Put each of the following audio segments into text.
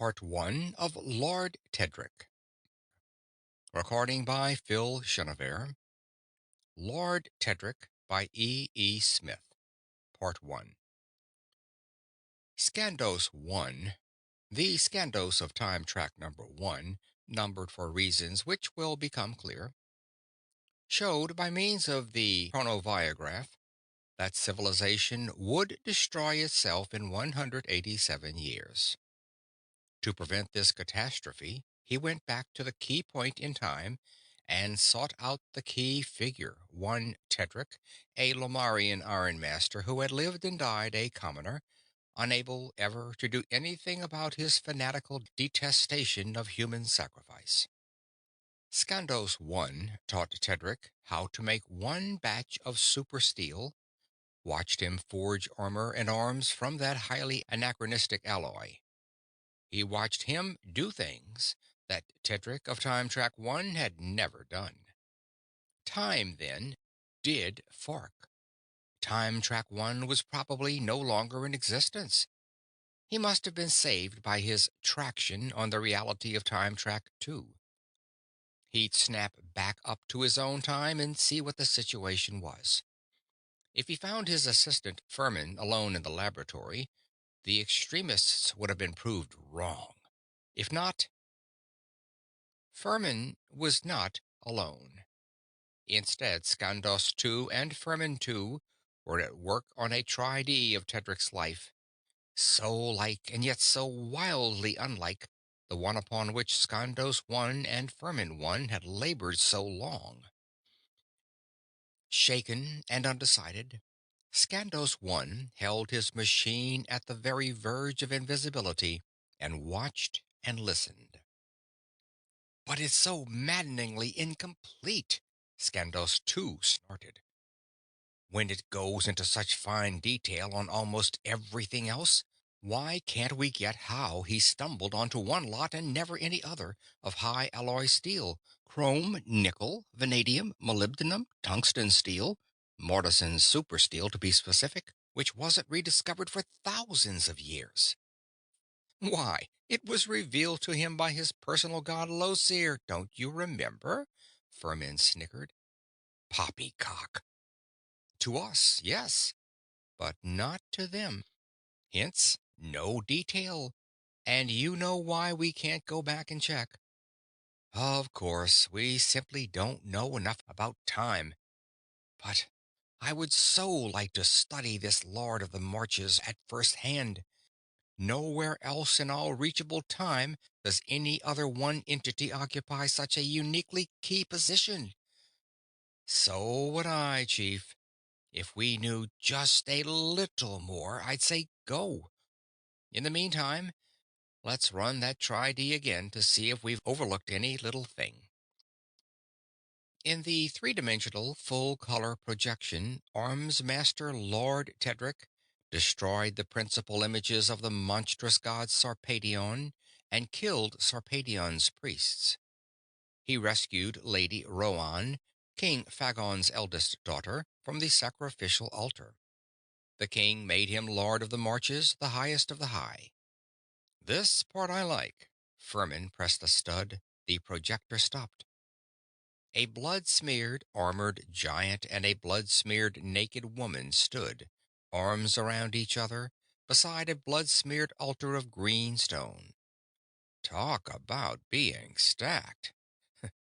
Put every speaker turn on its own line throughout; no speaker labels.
Part 1 of Lord Tedric. Recording by Phil Chenevert. Lord Tedric by E. Smith. Part 1. Skandos One, the Skandos of Time Track number 1, numbered for reasons which will become clear, showed by means of the chronoviograph that civilization would destroy itself in 187 years. To prevent this catastrophe, he went back to the key point in time and sought out the key figure, one Tedric, a Lomarian ironmaster who had lived and died a commoner, unable ever to do anything about his fanatical detestation of human sacrifice. Skandos One taught Tedric how to make one batch of super steel, watched him forge armor and arms from that highly anachronistic alloy. He watched him do things that Tedric of Time Track 1 had never done. Time, then, did fork. Time Track 1 was probably no longer in existence. He must have been saved by his traction on the reality of Time Track 2. He'd snap back up to his own time and see what the situation was. If he found his assistant Furman alone in the laboratory, the extremists would have been proved wrong. If not, Furman was not alone. Instead, Skandos II and Furman II were at work on a tri-D of Tedric's life, so like and yet so wildly unlike the one upon which Skandos I and Furman I had labored so long. Shaken and undecided, Skandos I held his machine at the very verge of invisibility and watched and listened. But it's so maddeningly incomplete, Skandos II snorted. When it goes into such fine detail on almost everything else, why can't we get how he stumbled onto one lot and never any other of high alloy steel? Chrome, nickel, vanadium, molybdenum, tungsten steel, Mortison's super steel to be specific, which wasn't rediscovered for thousands of years. Why, it was revealed to him by his personal god Losir, don't you remember? Furmin snickered. Poppycock. To us, yes, but not to them. Hence, no detail. And you know why we can't go back and check. Of course, we simply don't know enough about time. But I would so like to study this Lord of the Marches at first hand. Nowhere else in all reachable time does any other one entity occupy such a uniquely key position. So would I, Chief. If we knew just a little more, I'd say go. In the meantime, let's run that tri-D again to see if we've overlooked any little thing. In the three-dimensional full-color projection, Arms Master Lord Tedric destroyed the principal images of the monstrous god Sarpedion and killed Sarpedion's priests. He rescued Lady Rhoann, King Fagon's eldest daughter, from the sacrificial altar. The king made him Lord of the Marches, the highest of the high. This part I like. Furman pressed a stud. The projector stopped. A blood-smeared, armored giant and a blood-smeared naked woman stood, arms around each other, beside a blood-smeared altar of green stone. Talk about being stacked.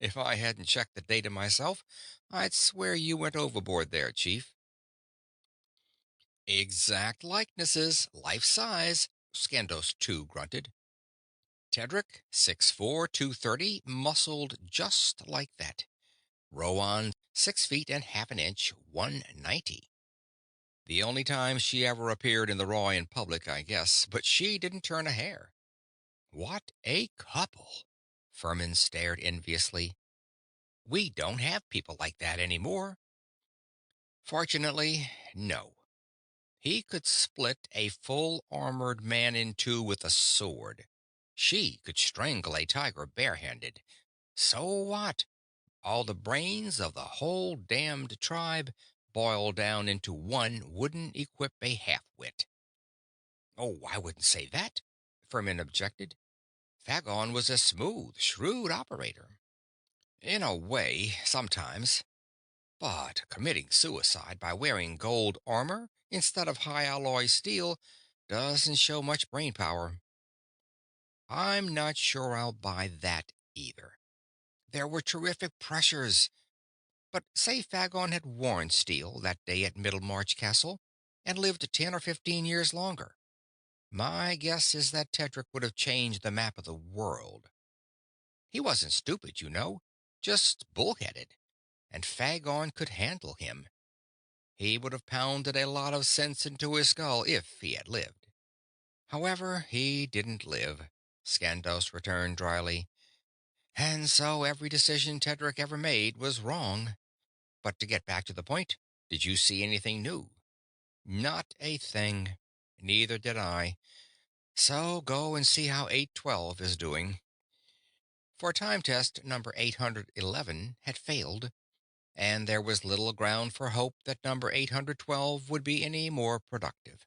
If I hadn't checked the data myself, I'd swear you went overboard there, Chief. Exact likenesses, life size, Skandos II grunted. Tedric, 6'4", 230, muscled just like that. Rhoann, 6 feet and half an inch, 190. The only time she ever appeared in the raw in public, I guess, but she didn't turn a hair. What a couple! Furman stared enviously. We don't have people like that anymore. Fortunately, no. He could split a full armored man in two with a sword. She could strangle a tiger barehanded. So what? All the brains of the whole damned tribe boiled down into one wouldn't equip a half-wit. Oh, I wouldn't say that, Furman objected. Fagon was a smooth, shrewd operator. In a way, sometimes. But committing suicide by wearing gold armor instead of high alloy steel doesn't show much brain power. I'm not sure I'll buy that either. There were terrific pressures, but say Fagon had worn steel that day at Middlemarch Castle and lived 10 or 15 years longer. My guess is that Tedric would have changed the map of the world. He wasn't stupid, just bullheaded, and Fagon could handle him. He would have pounded a lot of sense into his skull if he had lived. However, he didn't live, Skandos returned dryly, and so every decision Tedric ever made was wrong. But to get back to the point, did you see anything new? Not a thing. Neither did I. So go and see how 812 is doing. For time test number 811 had failed, and there was little ground for hope that number 812 would be any more productive.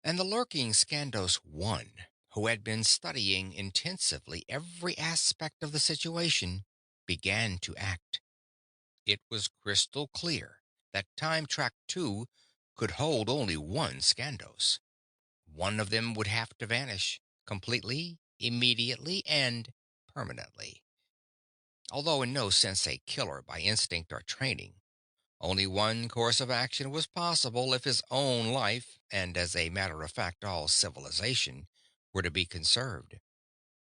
And the lurking Skandos One, who had been studying intensively every aspect of the situation, began to act. It was crystal clear that Time Track 2 could hold only one Skandos. One of them would have to vanish, completely, immediately, and permanently. Although in no sense a killer by instinct or training, only one course of action was possible if his own life, and as a matter of fact all civilization, were to be conserved.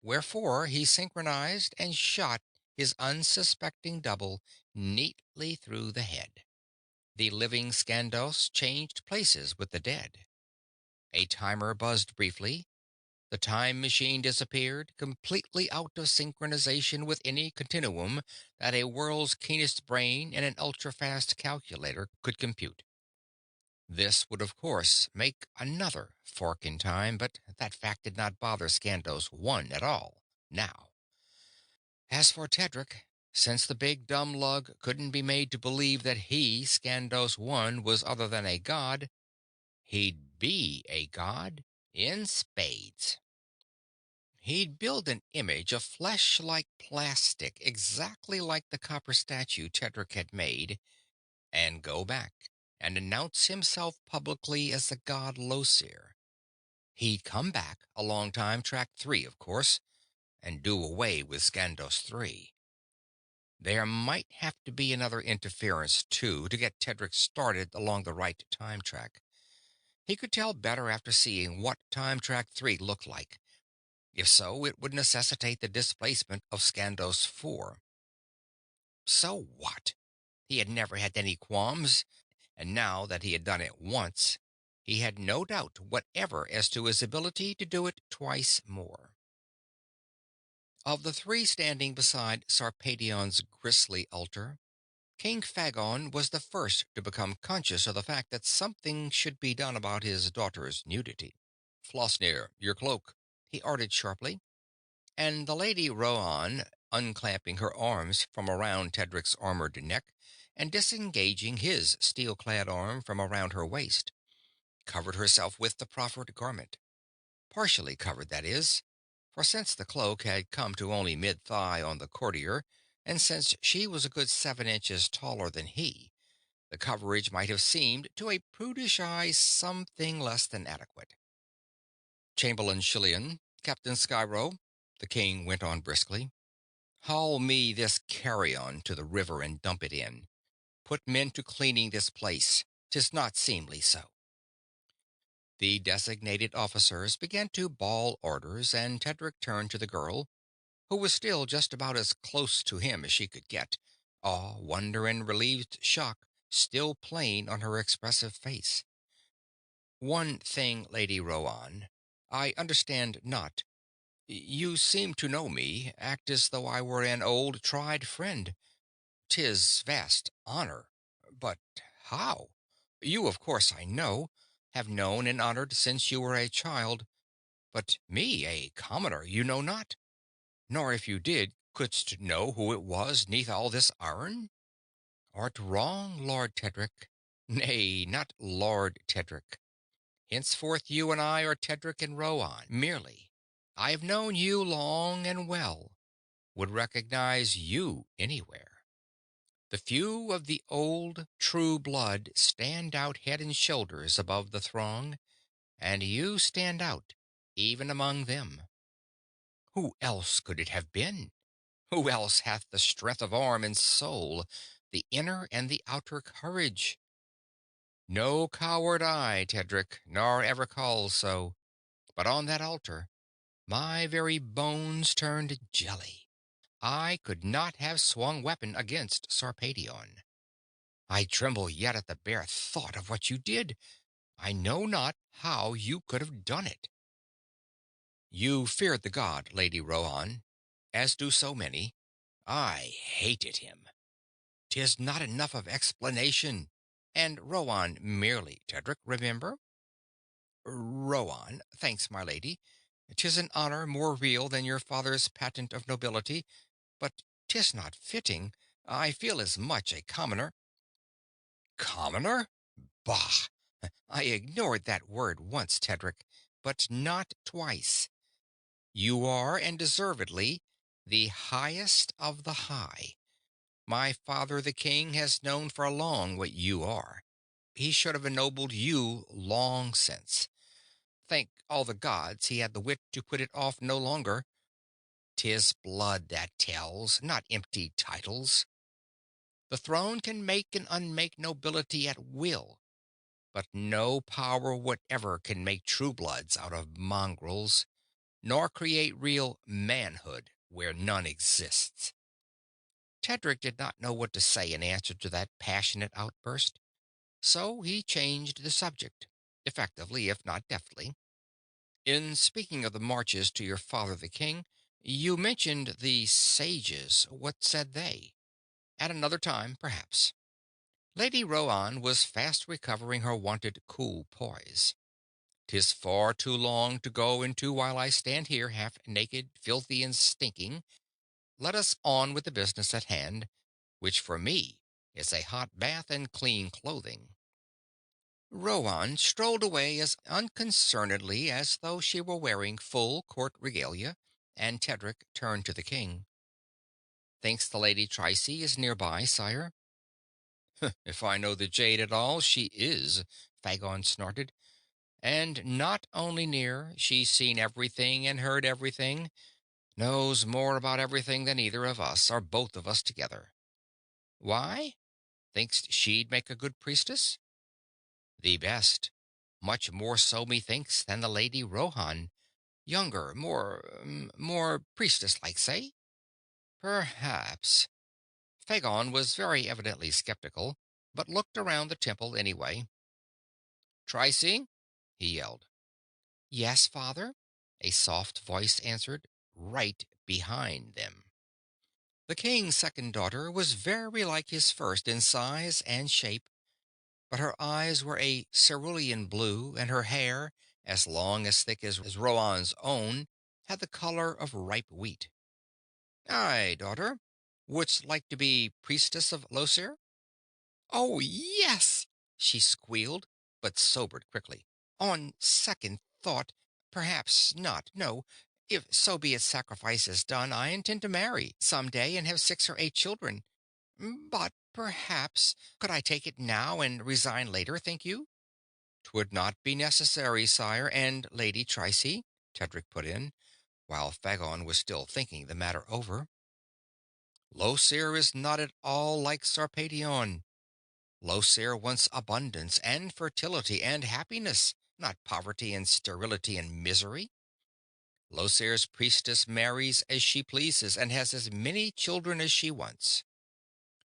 Wherefore he synchronized and shot his unsuspecting double neatly through the head. The living Skandos changed places with the dead. A timer buzzed briefly. The time machine disappeared, completely out of synchronization with any continuum that a world's keenest brain and an ultra-fast calculator could compute. This would, of course, make another fork in time, but that fact did not bother Skandos One at all, now. As for Tedric, since the big dumb lug couldn't be made to believe that he, Skandos One, was other than a god, he'd be a god in spades. He'd build an image of flesh-like plastic exactly like the copper statue Tedric had made, and go back and announce himself publicly as the god Losir. He'd come back along Time Track 3, of course, and do away with Skandos 3. There might have to be another interference, too, to get Tedric started along the right time track. He could tell better after seeing what Time Track 3 looked like. If so, it would necessitate the displacement of Skandos 4. So what? He had never had any qualms, and now that he had done it once, he had no doubt whatever as to his ability to do it twice more. Of the three standing beside Sarpedion's grisly altar, King Fagon was the first to become conscious of the fact that something should be done about his daughter's nudity. "Flosnir, your cloak," he ordered sharply, and the Lady Rhoann, unclamping her arms from around Tedric's armored neck and disengaging his steel-clad arm from around her waist, covered herself with the proffered garment. Partially covered, that is, for since the cloak had come to only mid-thigh on the courtier, and since she was a good 7 inches taller than he, the coverage might have seemed to a prudish eye something less than adequate. "Chamberlain Shillian, Captain Skyro," the king went on briskly, "haul me this carrion to the river and dump it in. Put men to cleaning this place. 'Tis not seemly so." The designated officers began to bawl orders, and Tedric turned to the girl, who was still just about as close to him as she could get, awe, wonder, and relieved shock still plain on her expressive face. "One thing, Lady Rhoann, I understand not. You seem to know me, act as though I were an old, tried friend. 'Tis vast honor. But how? You, of course, I know, have known and honored since you were a child. But me, a commoner, you know not. Nor if you did, couldst know who it was neath all this iron? Art wrong, Lord Tedric. Nay, not Lord Tedric. Henceforth you and I are Tedric and Rhoann, merely. I have known you long and well, would recognize you anywhere. The few of the old, true blood stand out head and shoulders above the throng, and you stand out, even among them. Who else could it have been? Who else hath the strength of arm and soul, the inner and the outer courage? No coward I, Tedric, nor ever called so, but on that altar my very bones turned jelly. I could not have swung weapon against Sarpedion. I tremble yet at the bare thought of what you did. I know not how you could have done it. You feared the god, Lady Rhoann, as do so many. I hated him. 'Tis not enough of explanation. And Rhoann merely, Tedric, remember? Rhoann, thanks, my lady. 'Tis an honor more real than your father's patent of nobility, but 'tis not fitting. I feel as much a commoner. Commoner? Bah! I ignored that word once, Tedric, but not twice. You are, and deservedly, the highest of the high. My father the king has known for long what you are. He should have ennobled you long since. Thank all the gods he had the wit to put it off no longer. 'Tis blood that tells, not empty titles. The throne can make and unmake nobility at will, but no power whatever can make true bloods out of mongrels, nor create real manhood where none exists. Tedric did not know what to say in answer to that passionate outburst, so he changed the subject, effectively if not deftly. In speaking of the marches to your father the king, you mentioned the sages. What said they? At another time, perhaps. Lady Rhoann was fast recovering her wonted cool poise. "'Tis far too long to go into while I stand here half naked, filthy, and stinking. Let us on with the business at hand, which for me is a hot bath and clean clothing." Rhoann strolled away as unconcernedly as though she were wearing full court regalia, and Tedric turned to the king. "Thinks the Lady Trice is nearby, sire?" "If I know the jade at all, she is," Fagon snorted. "And not only near, she's seen everything and heard everything, knows more about everything than either of us, or both of us together. Why? Thinks she'd make a good priestess?" "The best. Much more so, methinks, than the Lady Rhoann. Younger, more priestess-like, say?" "Perhaps." Fagon was very evidently skeptical, but looked around the temple anyway. "Trice?" he yelled. "Yes, father," a soft voice answered, right behind them. The king's second daughter was very like his first in size and shape, but her eyes were a cerulean blue, and her hair, as long as thick as Rhoann's own, had the color of ripe wheat. "Aye, daughter. Wouldst like to be priestess of Losir?" "Oh, yes!" she squealed, but sobered quickly. "On second thought, perhaps not. No. If so be its sacrifice is done, I intend to marry some day and have 6 or 8 children. But perhaps could I take it now and resign later, think you?" "'Twould not be necessary, sire and Lady Trice," Tedric put in, while Fagon was still thinking the matter over. "Losir is not at all like Sarpedion. Losir wants abundance and fertility and happiness, not poverty and sterility and misery. Losir's priestess marries as she pleases and has as many children as she wants."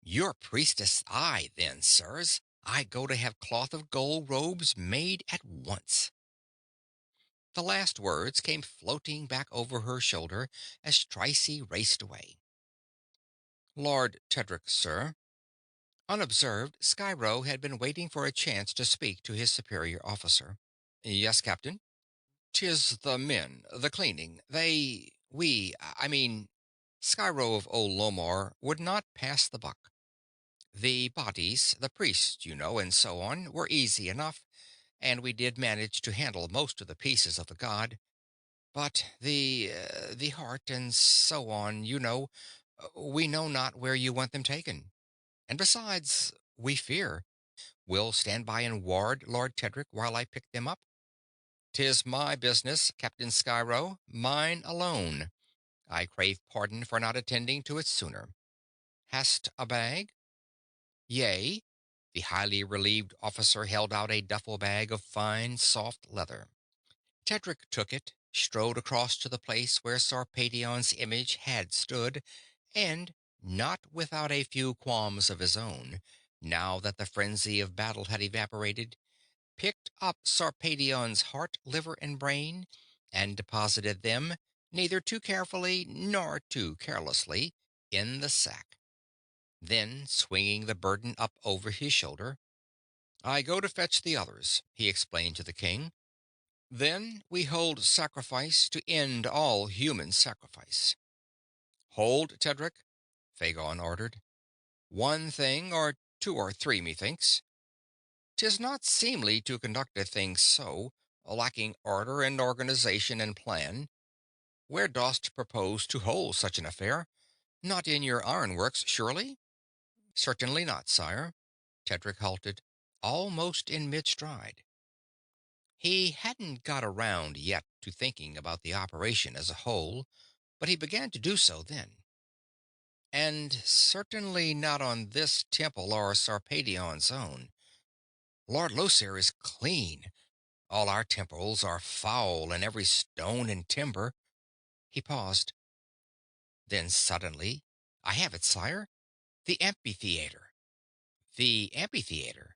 "Your priestess I, then, sirs. I go to have cloth of gold robes made at once." The last words came floating back over her shoulder as Trice raced away. "Lord Tedric, sir." Unobserved, Sciro had been waiting for a chance to speak to his superior officer. "Yes, Captain." "'Tis the men, the cleaning. I mean." Sciro of Old Lomar would not pass the buck. "The bodies, the priests, you know, and so on, were easy enough, and we did manage to handle most of the pieces of the god. But the heart and so on, we know not where you want them taken. And besides, we fear. Will stand by and ward Lord Tedric while I pick them up. 'Tis my business, Captain Skyro, mine alone. I crave pardon for not attending to it sooner. Hast a bag? Yea. The highly relieved officer held out a duffel bag of fine, soft leather. Tedric took it, strode across to the place where Sarpedion's image had stood, and, not without a few qualms of his own, now that the frenzy of battle had evaporated, picked up Sarpedion's heart, liver, and brain, and deposited them, neither too carefully nor too carelessly, in the sack. Then, swinging the burden up over his shoulder, I go to fetch the others, he explained to the king. Then we hold sacrifice to end all human sacrifice. Hold, Tedric, Fagon ordered. One thing, or two or three, methinks. 'Tis not seemly to conduct a thing so, lacking order and organization and plan. Where dost propose to hold such an affair? Not in your ironworks, surely? Certainly not, sire. Tedric halted, almost in mid-stride. He hadn't got around yet to thinking about the operation as a whole, but he began to do so then. And certainly not on this temple or Sarpedion's own. Lord Losir is clean. All our temples are foul, and every stone and timber. He paused. Then suddenly, I have it, sire. The amphitheater. The amphitheater.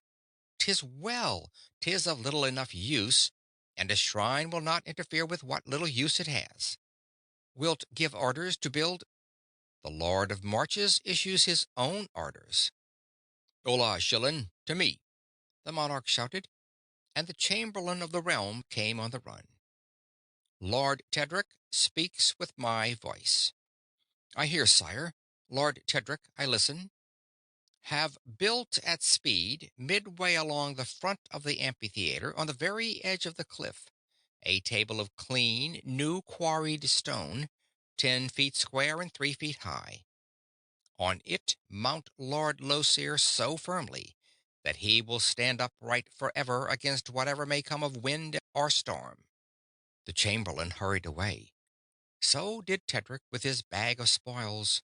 'Tis well. 'Tis of little enough use, and a shrine will not interfere with what little use it has. Wilt give orders to build? The Lord of Marches issues his own orders. Ola Shilin, to me, the monarch shouted, and the chamberlain of the realm came on the run. Lord Tedric speaks with my voice. I hear, sire. Lord Tedric, I listen. Have built at speed, midway along the front of the amphitheater, on the very edge of the cliff, a table of clean, new quarried stone, 10 feet square and 3 feet high. On it mount Lord Losir so firmly that he will stand upright forever against whatever may come of wind or storm. The chamberlain hurried away. So did Tedric with his bag of spoils.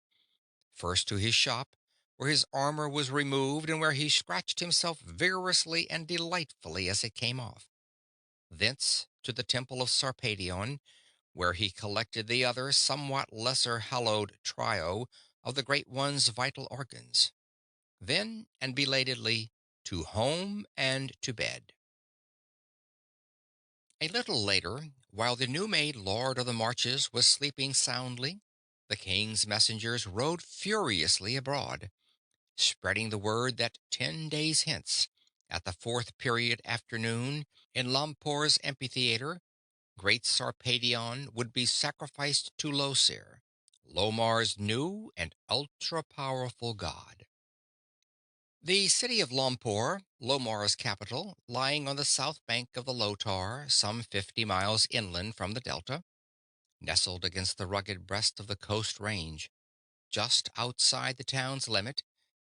First to his shop, where his armor was removed and where he scratched himself vigorously and delightfully as it came off. Thence to the temple of Sarpedion, where he collected the other, somewhat lesser hallowed trio of the Great One's vital organs. Then, and belatedly, to home and to bed. A little later, while the new-made Lord of the Marches was sleeping soundly, the king's messengers rode furiously abroad, spreading the word that 10 days hence, at the fourth period afternoon, in Lampor's amphitheater, great Sarpedion would be sacrificed to Losir, Lomar's new and ultra-powerful god. The city of Lompoor, Lomar's capital, lying on the south bank of the Lotar, some 50 miles inland from the delta, nestled against the rugged breast of the coast range, just outside the town's limit,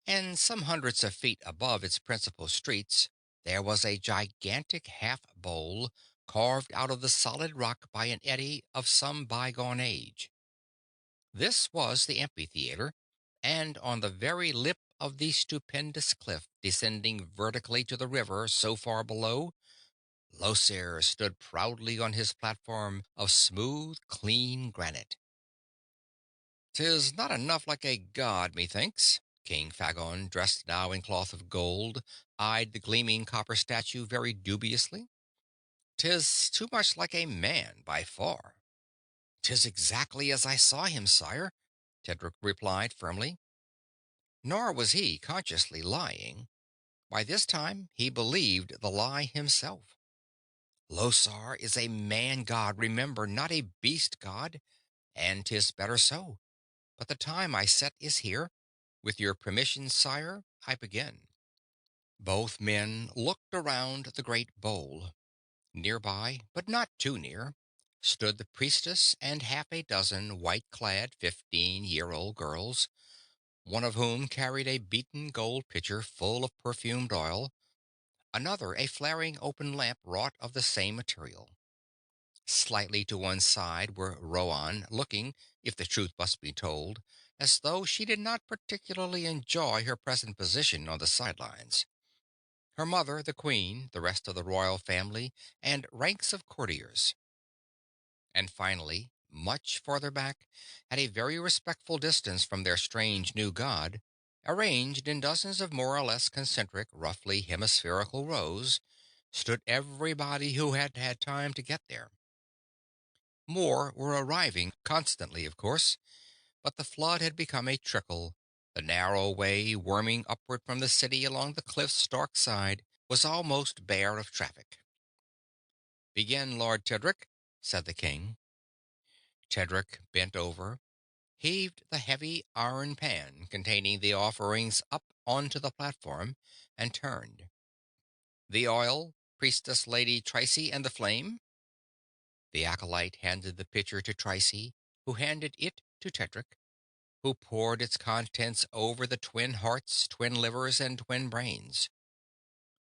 and some hundreds of feet above its principal streets, there was a gigantic half-bowl carved out of the solid rock by an eddy of some bygone age. This was the amphitheater, and on the very lip of the stupendous cliff descending vertically to the river so far below, Losir stood proudly on his platform of smooth, clean granite. "'Tis not enough like a god, methinks." King Fagon, dressed now in cloth of gold, eyed the gleaming copper statue very dubiously. "'Tis too much like a man, by far." "'Tis exactly as I saw him, sire," Tedric replied firmly. Nor was he consciously lying. By this time he believed the lie himself. Losar is a man god, remember, not a beast god, and 'tis better so. But the time I set is here. With your permission, sire, I begin." Both men looked around the great bowl. Nearby, but not too near, stood the priestess and half a dozen white-clad 15-year-old girls, one of whom carried a beaten gold pitcher full of perfumed oil, another a flaring open lamp wrought of the same material. Slightly to one side were Rhoann, looking, if the truth must be told, as though she did not particularly enjoy her present position on the sidelines. Her mother, the queen, the rest of the royal family, and ranks of courtiers. And finally, much farther back, at a very respectful distance from their strange new god, arranged in dozens of more or less concentric, roughly hemispherical rows, stood everybody who had had time to get there. More were arriving constantly, of course, but the flood had become a trickle. The narrow way, worming upward from the city along the cliff's stark side, was almost bare of traffic. "Begin, Lord Tedric," said the king. Tedric bent over, heaved the heavy iron pan containing the offerings up onto the platform, and turned. "The oil, Priestess Lady Trice, and the flame?" The acolyte handed the pitcher to Trice, who handed it to Tedric, who poured its contents over the twin hearts, twin livers, and twin brains.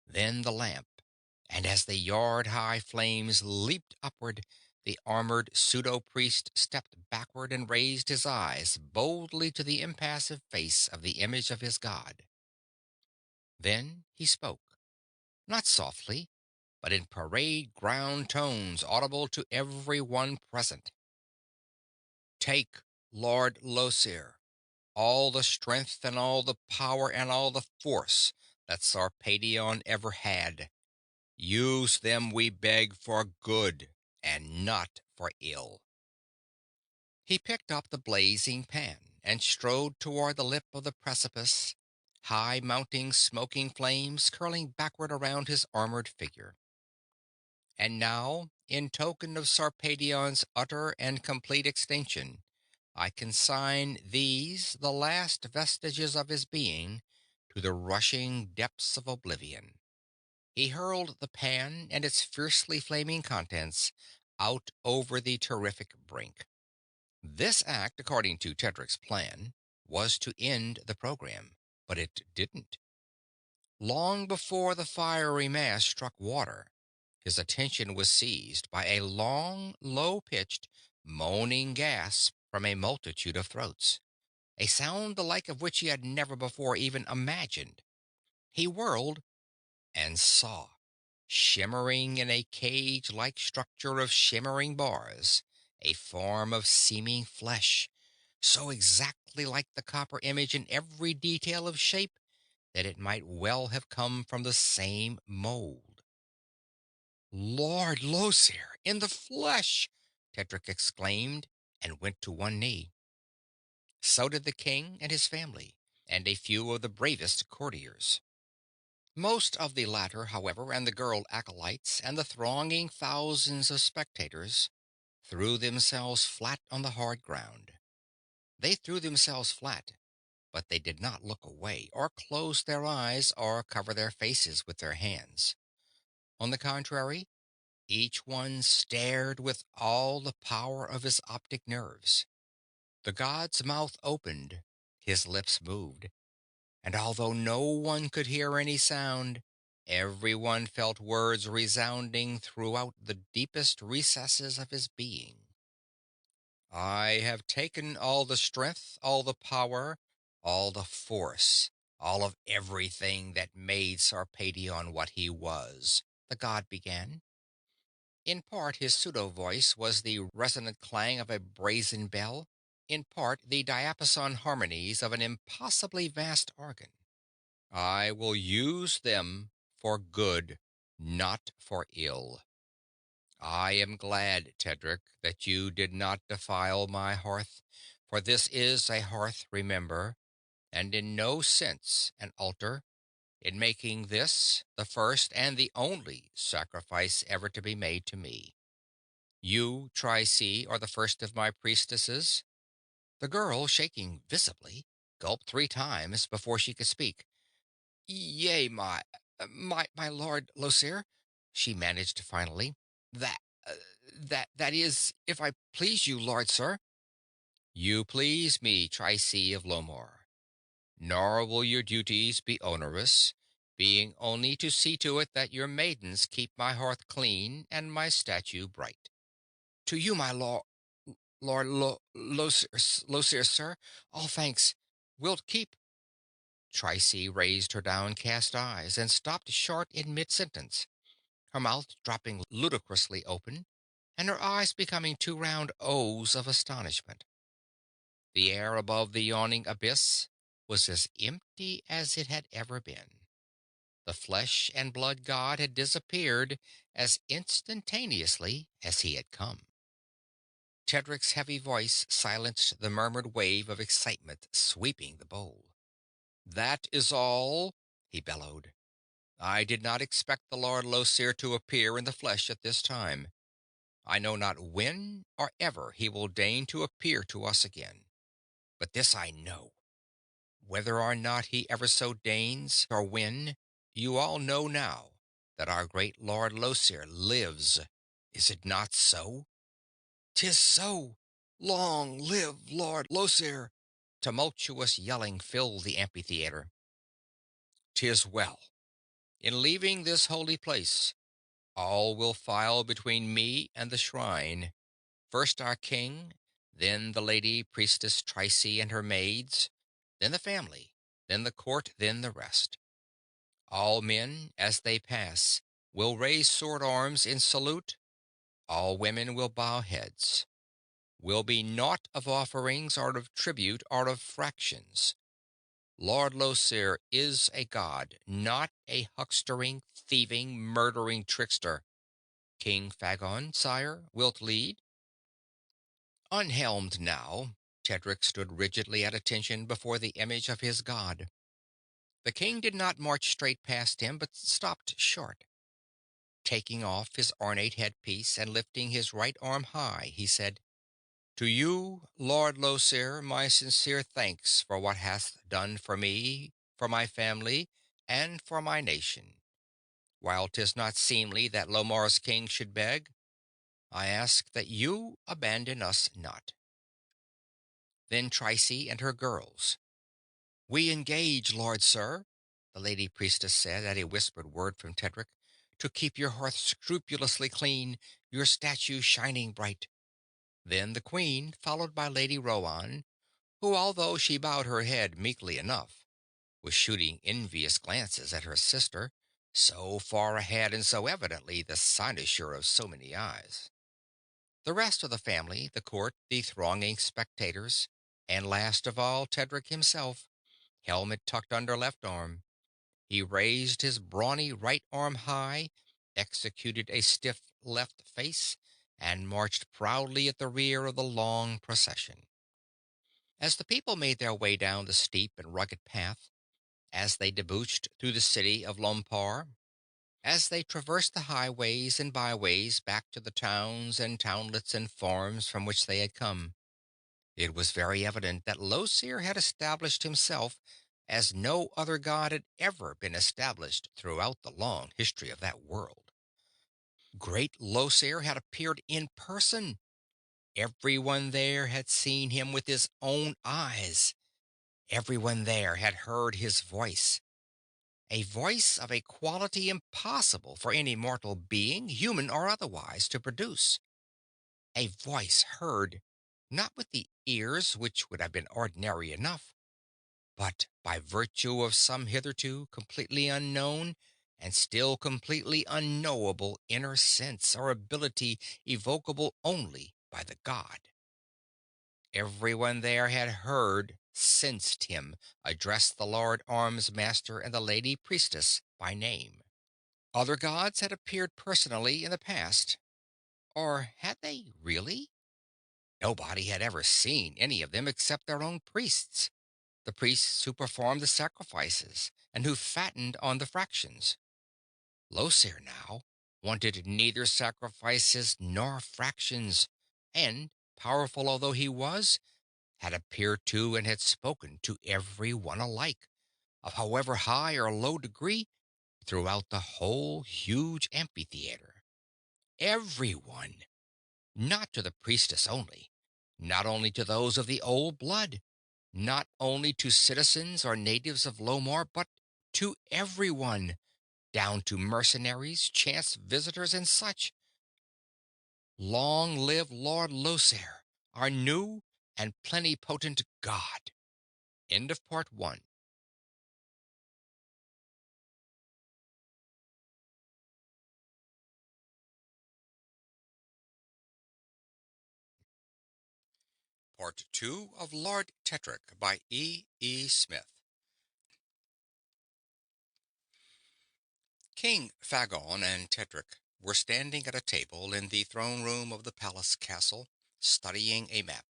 Then the lamp, and as the yard-high flames leaped upward, the armored pseudo-priest stepped backward and raised his eyes boldly to the impassive face of the image of his god. Then he spoke, not softly, but in parade ground tones audible to every one present. "Take, Lord Losir, all the strength and all the power and all the force that Sarpedion ever had. Use them, we beg, for good, and not for ill." He picked up the blazing pan and strode toward the lip of the precipice, high mounting smoking flames curling backward around his armored figure. "And now, in token of Sarpedion's utter and complete extinction, I consign these, the last vestiges of his being, to the rushing depths of oblivion." He hurled the pan and its fiercely flaming contents out over the terrific brink. This act, according to Tedric's plan, was to end the program, but it didn't. Long before the fiery mass struck water, his attention was seized by a long, low-pitched, moaning gasp from a multitude of throats, a sound the like of which he had never before even imagined. He whirled and saw, shimmering in a cage-like structure of shimmering bars, a form of seeming flesh, so exactly like the copper image in every detail of shape that it might well have come from the same mold. "Lord Losir, in the flesh!" Tedric exclaimed, and went to one knee. So did the king and his family, and a few of the bravest courtiers. Most of the latter, however, and the girl acolytes, and the thronging thousands of spectators, threw themselves flat on the hard ground. They threw themselves flat, but they did not look away, or close their eyes, or cover their faces with their hands. On the contrary, each one stared with all the power of his optic nerves. The god's mouth opened, his lips moved, and although no one could hear any sound, everyone felt words resounding throughout the deepest recesses of his being. "I have taken all the strength, all the power, all the force, all of everything that made Sarpedion what he was," the god began. In part his pseudo-voice was the resonant clang of a brazen bell, in part the diapason harmonies of an impossibly vast organ. "I will use them for good, not for ill. I am glad, Tedric, that you did not defile my hearth, for this is a hearth, remember, and in no sense an altar, in making this the first and the only sacrifice ever to be made to me. You, Trice, are the first of my priestesses." The girl, shaking visibly, gulped 3 times before she could speak. "Yea, my lord Losir," she managed finally. "That. That is, if I please you, Lord Sir. You please me, Trice of Lomor. Nor will your duties be onerous, being only to see to it that your maidens keep my hearth clean and my statue bright. To you, my Lord Losir, sir, all thanks. Wilt keep. Trice raised her downcast eyes and stopped short in mid-sentence, her mouth dropping ludicrously open, and her eyes becoming two round O's of astonishment. The air above the yawning abyss was as empty as it had ever been. The flesh and blood god had disappeared as instantaneously as he had come. Tedric's heavy voice silenced the murmured wave of excitement sweeping the bowl. "That is all," he bellowed. "I did not expect the Lord Losir to appear in the flesh at this time. I know not when or ever he will deign to appear to us again. But this I know. Whether or not he ever so deigns, or when, you all know now that our great Lord Losir lives. Is it not so?" "'Tis so! Long live Lord Losir!" Tumultuous yelling filled the amphitheater. "'Tis well. In leaving this holy place, all will file between me and the shrine. First our king, then the lady priestess Trice and her maids, then the family, then the court, then the rest. All men, as they pass, will raise sword arms in salute. All women will bow heads. Will be naught of offerings or of tribute or of fractions. Lord Losir is a god, not a huckstering, thieving, murdering trickster. King Fagon, sire, wilt lead?" Unhelmed now, Tedric stood rigidly at attention before the image of his god. The king did not march straight past him, but stopped short. Taking off his ornate headpiece and lifting his right arm high, he said, "To you, Lord Losir, my sincere thanks for what hast done for me, for my family, and for my nation. While 'tis not seemly that Lomar's king should beg, I ask that you abandon us not." Then Trice and her girls. "We engage, Lord Sir," the lady priestess said at a whispered word from Tedric, "to keep your hearth scrupulously clean, your statue shining bright." Then the queen, followed by Lady Rhoann, who, although she bowed her head meekly enough, was shooting envious glances at her sister, so far ahead and so evidently the cynosure of so many eyes. The rest of the family, the court, the thronging spectators, and last of all Tedric himself, helmet tucked under left arm. He raised his brawny right arm high, executed a stiff left face, and marched proudly at the rear of the long procession. As the people made their way down the steep and rugged path, as they debouched through the city of Lompar, as they traversed the highways and byways back to the towns and townlets and farms from which they had come, it was very evident that Losir had established himself as no other god had ever been established throughout the long history of that world. Great Losir had appeared in person. Everyone there had seen him with his own eyes. Everyone there had heard his voice. A voice of a quality impossible for any mortal being, human or otherwise, to produce. A voice heard, not with the ears, which would have been ordinary enough, but by virtue of some hitherto completely unknown and still completely unknowable inner sense or ability evocable only by the god. Everyone there had heard, sensed him address the Lord Arms Master and the Lady Priestess by name. Other gods had appeared personally in the past. Or had they really? Nobody had ever seen any of them except their own priests, the priests who performed the sacrifices and who fattened on the fractions. Losir now wanted neither sacrifices nor fractions, and, powerful although he was, had appeared to and had spoken to every one alike, of however high or low degree, throughout the whole huge amphitheater. Everyone! Not to the priestess only, not only to those of the old blood, not only to citizens or natives of Lomar, but to everyone, down to mercenaries, chance visitors, and such. Long live Lord Losair, our new and plenipotent god. End of part one. Part two of Lord Tetrick by E. E. Smith. King Fagon and Tedric were standing at a table in the throne room of the palace castle, studying a map.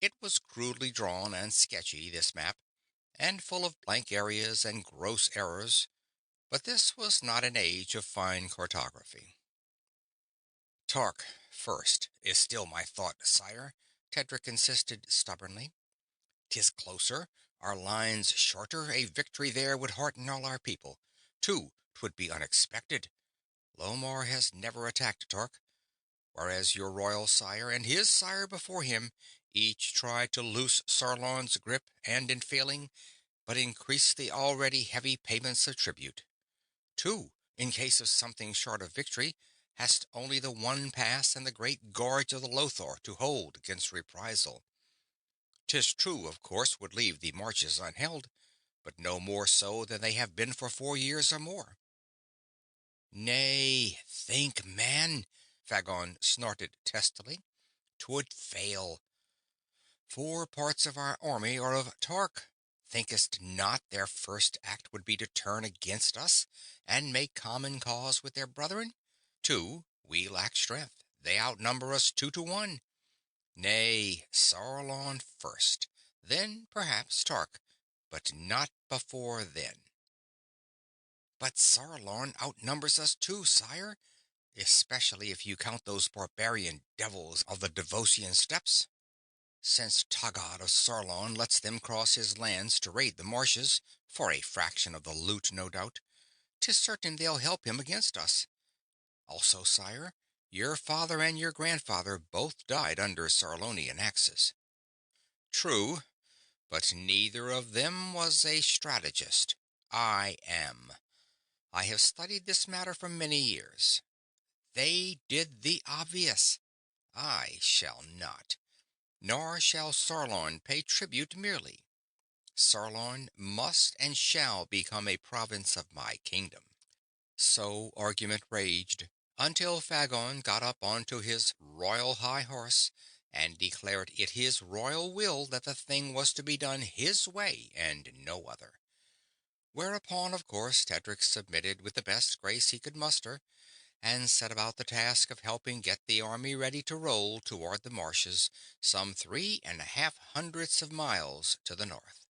It was crudely drawn and sketchy, this map, and full of blank areas and gross errors, but this was not an age of fine cartography. Tark, first, is still my thought, sire, Tedric insisted stubbornly. 'Tis closer, our lines shorter, a victory there would hearten all our people. Too, 'twould be unexpected. Lomar has never attacked Tark, whereas your royal sire and his sire before him each tried to loose Sarlon's grip and, in failing, but increase the already heavy payments of tribute. Two, in case of something short of victory, hast only the one pass and the great gorge of the Lothar to hold against reprisal. 'Tis true, of course, would leave the marches unheld, but no more so than they have been for 4 years or more. Nay, think, man, Fagon snorted testily. 'Twould fail. 4 parts of our army are of Tark. Thinkest not their first act would be to turn against us and make common cause with their brethren? Two, we lack strength. They outnumber us 2 to 1. Nay, Sarlon first, then perhaps Tark, but not before then. But Sarlon outnumbers us too, sire, especially if you count those barbarian devils of the Devosian steppes. Since Taggad of Sarlon lets them cross his lands to raid the marshes, for a fraction of the loot, no doubt, 'tis certain they'll help him against us. Also, sire, your father and your grandfather both died under Sarlonian axes. True, but neither of them was a strategist. I am. I have studied this matter for many years. They did the obvious. I shall not. Nor shall Sarlon pay tribute merely. Sarlon must and shall become a province of my kingdom. So argument raged, until Fagon got up onto his royal high horse and declared it his royal will that the thing was to be done his way and no other. Whereupon, of course, Tedric submitted with the best grace he could muster, and set about the task of helping get the army ready to roll toward the marshes, some 3.5 hundredths of miles to the north.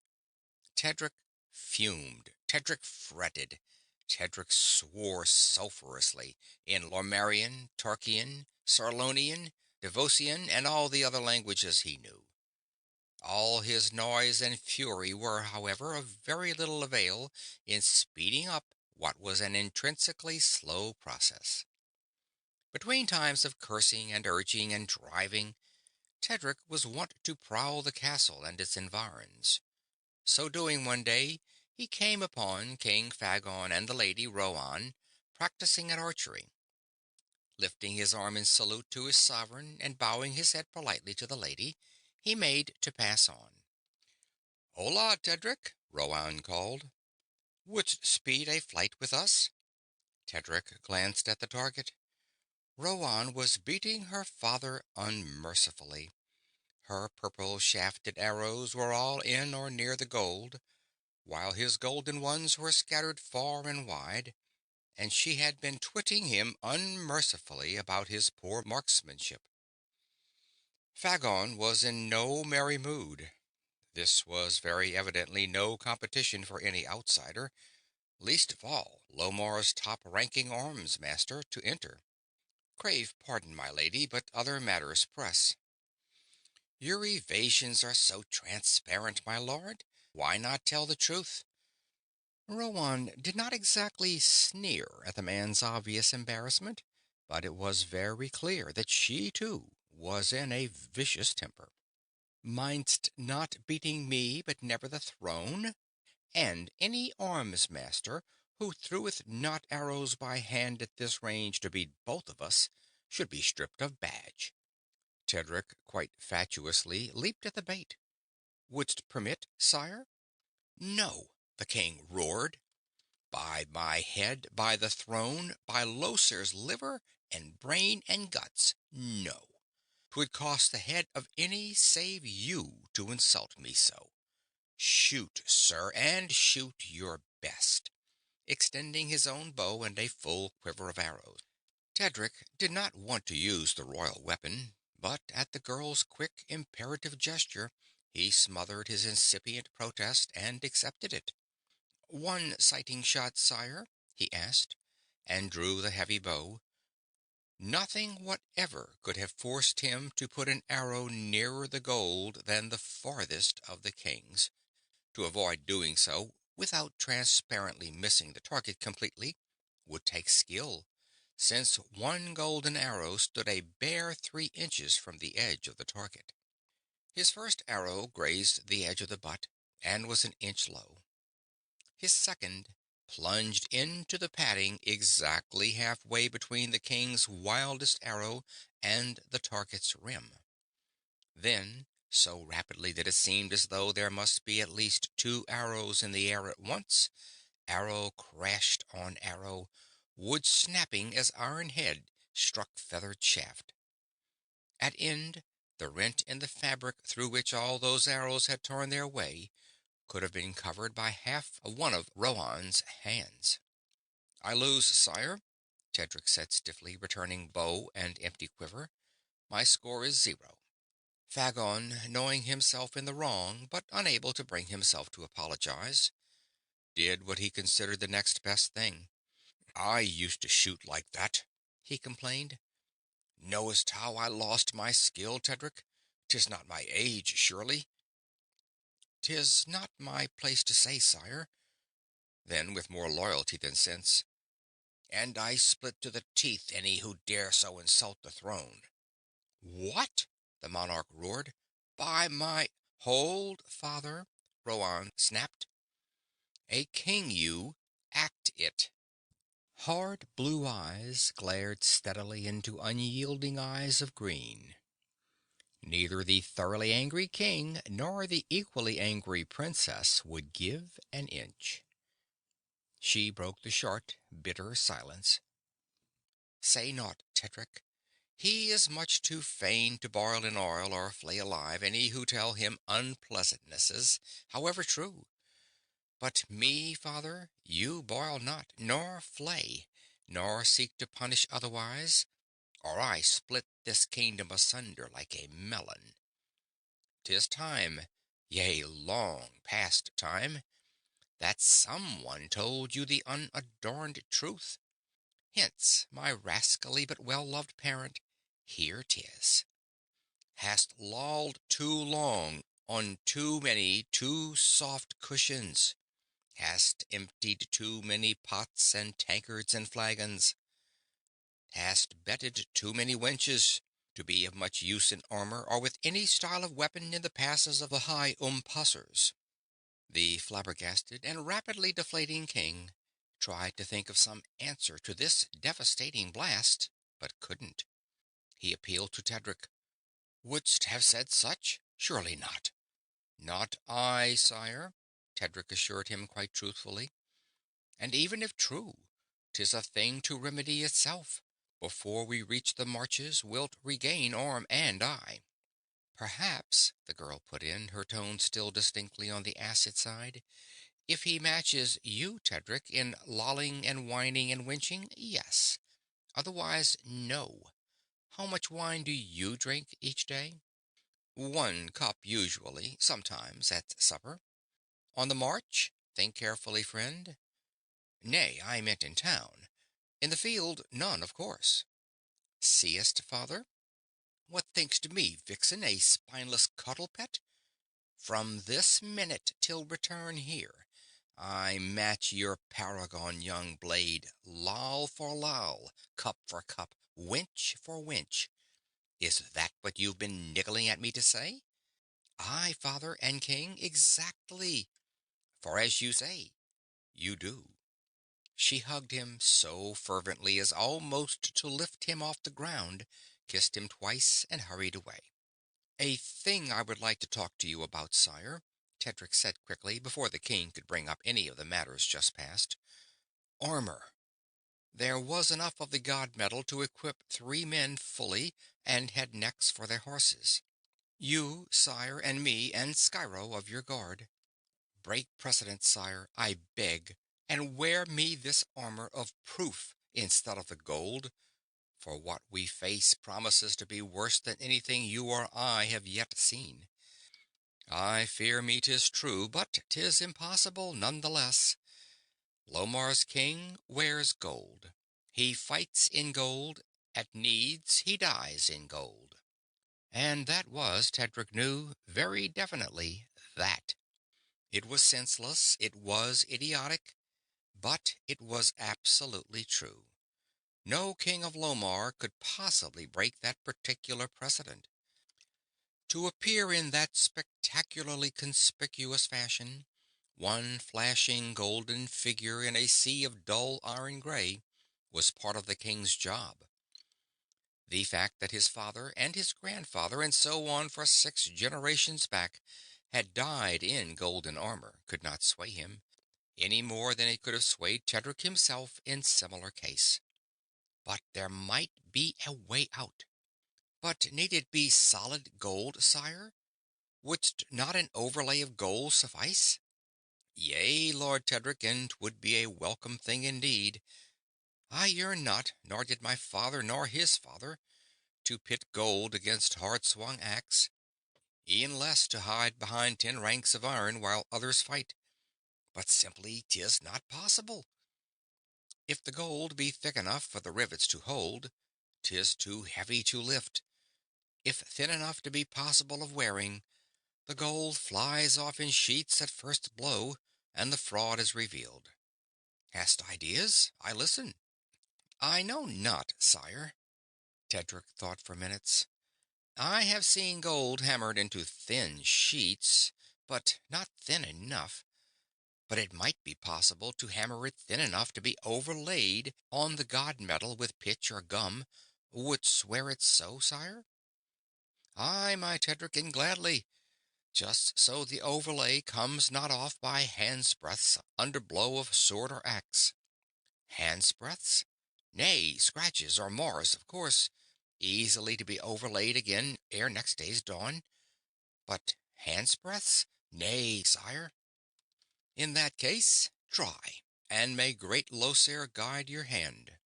Tedric fumed. Tedric fretted. Tedric swore sulphurously in Lormarian, Tarkian, Sarlonian, Devosian, and all the other languages he knew. All his noise and fury were, however, of very little avail in speeding up what was an intrinsically slow process. Between times of cursing and urging and driving, Tedric was wont to prowl the castle and its environs. So doing one day, he came upon King Fagon and the Lady Rhoann practicing at archery. Lifting his arm in salute to his sovereign and bowing his head politely to the lady, he made to pass on. "Hola, Tedric," Rhoann called. "Wouldst speed a flight with us?" Tedric glanced at the target. Rhoann was beating her father unmercifully. Her purple shafted arrows were all in or near the gold, while his golden ones were scattered far and wide, and she had been twitting him unmercifully about his poor marksmanship. Fagon was in no merry mood. This was very evidently no competition for any outsider, least of all Lomar's top-ranking arms master, to enter. "Crave pardon, my lady, but other matters press." "Your evasions are so transparent, my lord. Why not tell the truth?" Rhoann did not exactly sneer at the man's obvious embarrassment. but it was very clear that she, too, was in a vicious temper. "Mindst not beating me, but never the throne? And any arms master who threweth not arrows by hand at this range to beat both of us should be stripped of badge." Tedric, quite fatuously, leaped at the bait. "Wouldst permit, sire?" "No!" the king roared. "By my head, by the throne, by Loser's liver and brain and guts, no! 'Twould cost the head of any save you to insult me so. Shoot, sir, and shoot your best," extending his own bow and a full quiver of arrows. Tedric did not want to use the royal weapon, but at the girl's quick, imperative gesture he smothered his incipient protest and accepted it. "One sighting shot, sire?" he asked, and drew the heavy bow. Nothing whatever could have forced him to put an arrow nearer the gold than the farthest of the kings. To avoid doing so without transparently missing the target completely would take skill, since one golden arrow stood a bare 3 inches from the edge of the target. His first arrow grazed the edge of the butt and was an inch low. His second plunged into the padding exactly halfway between the king's wildest arrow and the target's rim. Then, so rapidly that it seemed as though there must be at least 2 arrows in the air at once, arrow crashed on arrow, wood snapping as iron head struck feathered shaft. At end, the rent in the fabric through which all those arrows had torn their way could have been covered by half of one of Rhoann's hands. "I lose, sire," Tedric said stiffly, returning bow and empty quiver. "My score is 0." Fagon, knowing himself in the wrong, but unable to bring himself to apologize, did what he considered the next best thing. "I used to shoot like that," he complained. "Knowest how I lost my skill, Tedric? 'Tis not my age, surely?" "'Tis not my place to say, sire." Then, with more loyalty than sense, "And I split to the teeth any who dare so insult the throne." "What?" the monarch roared. "By my—" "Hold, father," Rhoann snapped. "A king you, act it." Hard blue eyes glared steadily into unyielding eyes of green. Neither the thoroughly angry king nor the equally angry princess would give an inch. She broke the short, bitter silence. "Say naught, Tedric. He is much too fain to boil in oil or flay alive any who tell him unpleasantnesses, however true. But me, father, you boil not, nor flay, nor seek to punish otherwise, or I split this kingdom asunder like a melon. 'Tis time, yea, long past time, that someone told you the unadorned truth. Hence, my rascally but well-loved parent, here 'tis. Hast lolled too long on too many too soft cushions, hast emptied too many pots and tankards and flagons, hast betted too many wenches to be of much use in armor or with any style of weapon in the passes of the high Umpasseurs." The flabbergasted and rapidly deflating king tried to think of some answer to this devastating blast, but couldn't. He appealed to Tedric. "Wouldst have said such? Surely not." "Not I, sire," Tedric assured him quite truthfully. "And even if true, 'tis a thing to remedy itself. Before we reach the marches, wilt regain arm and eye." "Perhaps," the girl put in, her tone still distinctly on the acid side, "if he matches you, Tedric, in lolling and whining and wenching, yes. Otherwise, no. How much wine do you drink each day?" "1 cup, usually. Sometimes at supper." "On the march? Think carefully, friend." "Nay, I meant in town. In the field, none, of course." "Seest, father? What thinkst me, vixen, a spineless cuddle pet? From this minute till return here, I match your paragon young blade, loll for loll, cup for cup, Winch for winch. Is that what you've been niggling at me to say? Aye, father and king, exactly. For as you say, you do. She hugged him so fervently as almost to lift him off the ground, kissed him twice, and hurried away. A thing I would like to talk to you about, sire, Tedric said quickly, before the king could bring up any of the matters just past. Armor. There was enough of the god metal to equip 3 men fully, and had necks for their horses. You, sire, and me, and Skyro of your guard. Break precedent, sire, I beg, and wear me this armor of proof instead of the gold, for what we face promises to be worse than anything you or I have yet seen. I fear me 'tis true, but 'tis impossible none the less. Lomar's king wears gold. He fights in gold, at needs he dies in gold. And that was, Tedric knew, very definitely that. It was senseless, it was idiotic, but it was absolutely true. No king of Lomar could possibly break that particular precedent. To appear in that spectacularly conspicuous fashion, one flashing golden figure in a sea of dull iron gray, was part of the king's job. The fact that his father and his grandfather and so on for 6 generations back had died in golden armor could not sway him, any more than it could have swayed Tedric himself in similar case. But there might be a way out. But need it be solid gold, sire? Wouldst not an overlay of gold suffice? Yea, Lord Tedric, and 'twould be a welcome thing indeed. I yearn not, nor did my father nor his father, to pit gold against hard swung axe, e'en less to hide behind 10 ranks of iron while others fight. But simply 'tis not possible. If the gold be thick enough for the rivets to hold, 'tis too heavy to lift. If thin enough to be possible of wearing, the gold flies off in sheets at first blow, and the fraud is revealed. Hast ideas? I listen. I know not, sire. Tedric thought for minutes. I have seen gold hammered into thin sheets, but not thin enough. But it might be possible to hammer it thin enough to be overlaid on the god metal with pitch or gum. Would swear it so, sire? Aye, my Tedric, and gladly. Just so the overlay comes not off by handsbreadths under blow of sword or axe. Handsbreadths? Nay, scratches or mars, of course, easily to be overlaid again ere next day's dawn. But handsbreadths? Nay, sire. In that case, try, and may great Losare guide your hand.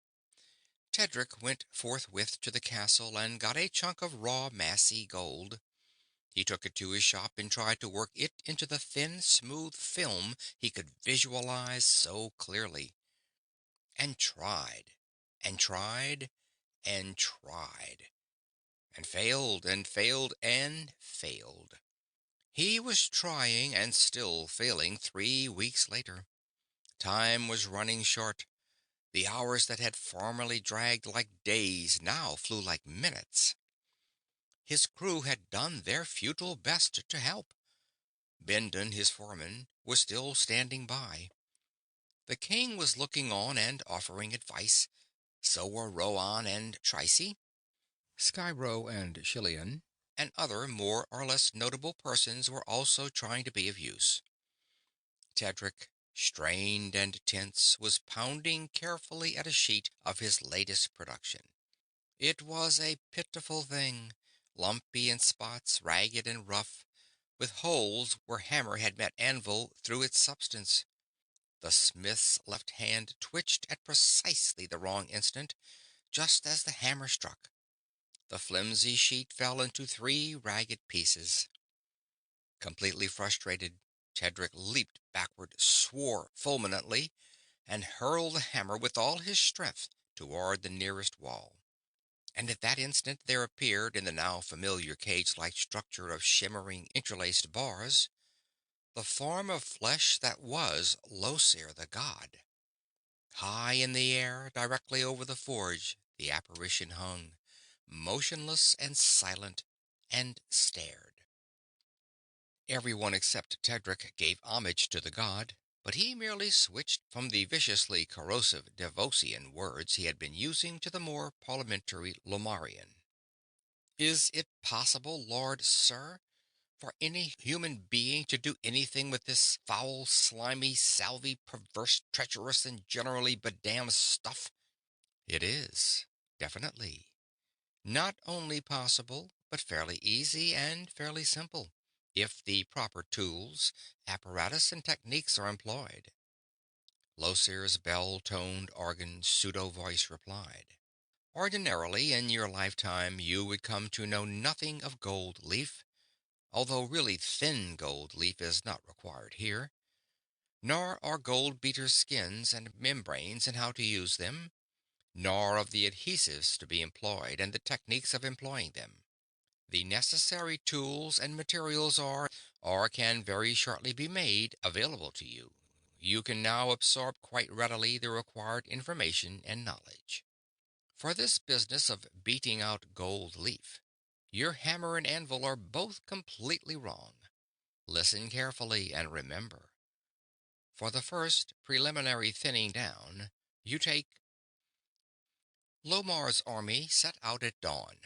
Tedric went forthwith to the castle and got a chunk of raw massy gold. He took it to his shop and tried to work it into the thin, smooth film he could visualize so clearly. And tried, and tried, and tried, and failed, and failed, and failed. He was trying and still failing 3 weeks later. Time was running short. The hours that had formerly dragged like days now flew like minutes. His crew had done their futile best to help. Bendon, his foreman, was still standing by. The king was looking on and offering advice. So were Rhoann and Trice, Skyro and Shillian, and other more or less notable persons were also trying to be of use. Tedric, strained and tense, was pounding carefully at a sheet of his latest production. It was a pitiful thing, lumpy in spots, ragged and rough, with holes where hammer had met anvil through its substance. The smith's left hand twitched at precisely the wrong instant, just as the hammer struck. The flimsy sheet fell into 3 ragged pieces. Completely frustrated, Tedric leaped backward, swore fulminantly, and hurled the hammer with all his strength toward the nearest wall. And at that instant there appeared in the now familiar cage-like structure of shimmering interlaced bars the form of flesh that was Losare the god. High in the air, directly over the forge, The apparition hung, motionless and silent, and stared. Everyone except Tedric gave homage to the god, but he merely switched from the viciously corrosive Devosian words he had been using to the more parliamentary Lomarian. Is it possible, Lord Sir, for any human being to do anything with this foul, slimy, salvy, perverse, treacherous, and generally bedamned stuff? It is, definitely. Not only possible, but fairly easy and fairly simple, if the proper tools, apparatus, and techniques are employed. Losir's bell-toned organ pseudo-voice replied. Ordinarily, in your lifetime, you would come to know nothing of gold leaf, although really thin gold leaf is not required here, nor are gold beaters' skins and membranes and how to use them, nor of the adhesives to be employed and the techniques of employing them. The necessary tools and materials are, or can very shortly be made, available to you. You can now absorb quite readily the required information and knowledge. For this business of beating out gold leaf, your hammer and anvil are both completely wrong. Listen carefully and remember. For the first preliminary thinning down, you take. Lomar's army set out at dawn.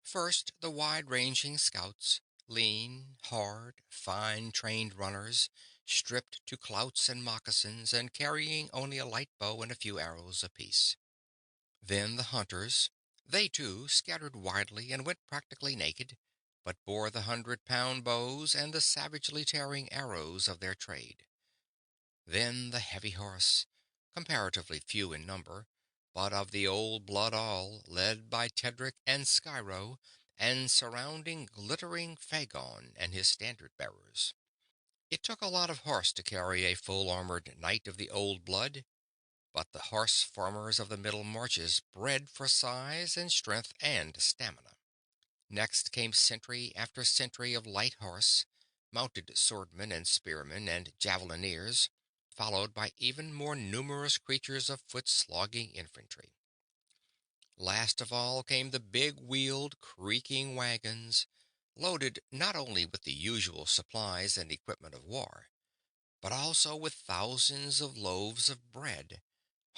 First, the wide-ranging scouts, lean, hard, fine-trained runners, stripped to clouts and moccasins and carrying only a light bow and a few arrows apiece. Then the hunters. They, too, scattered widely and went practically naked, but bore the 100-pound bows and the savagely tearing arrows of their trade. Then the heavy horse, comparatively few in number, but of the old blood all, led by Tedric and Skyro, and surrounding glittering Fagon and his standard-bearers. It took a lot of horse to carry a full-armored knight of the old blood, but the horse farmers of the Middle Marches bred for size and strength and stamina. Next came century after century of light horse, mounted swordmen and spearmen and javelineers, followed by even more numerous creatures of foot-slogging infantry. Last of all came the big-wheeled, creaking wagons, loaded not only with the usual supplies and equipment of war, but also with thousands of loaves of bread,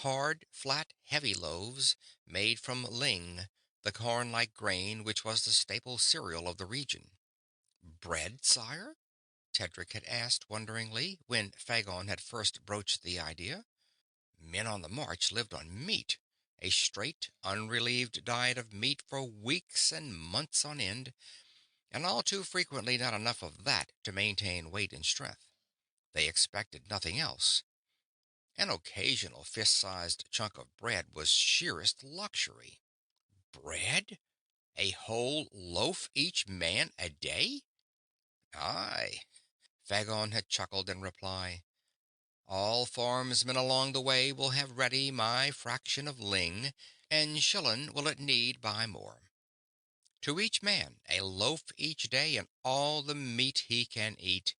hard, flat, heavy loaves made from ling, the corn-like grain which was the staple cereal of the region. Bread, sire? Tedric had asked wonderingly when Fagon had first broached the idea. Men on the march lived on meat, a straight, unrelieved diet of meat for weeks and months on end, and all too frequently not enough of that to maintain weight and strength. They expected nothing else. An occasional fist-sized chunk of bread was sheerest luxury. Bread? A whole loaf each man a day? Aye. Fagon had chuckled in reply. All farmsmen along the way will have ready my fraction of ling, and Shillen will at need buy more. To each man a loaf each day and all the meat he can eat.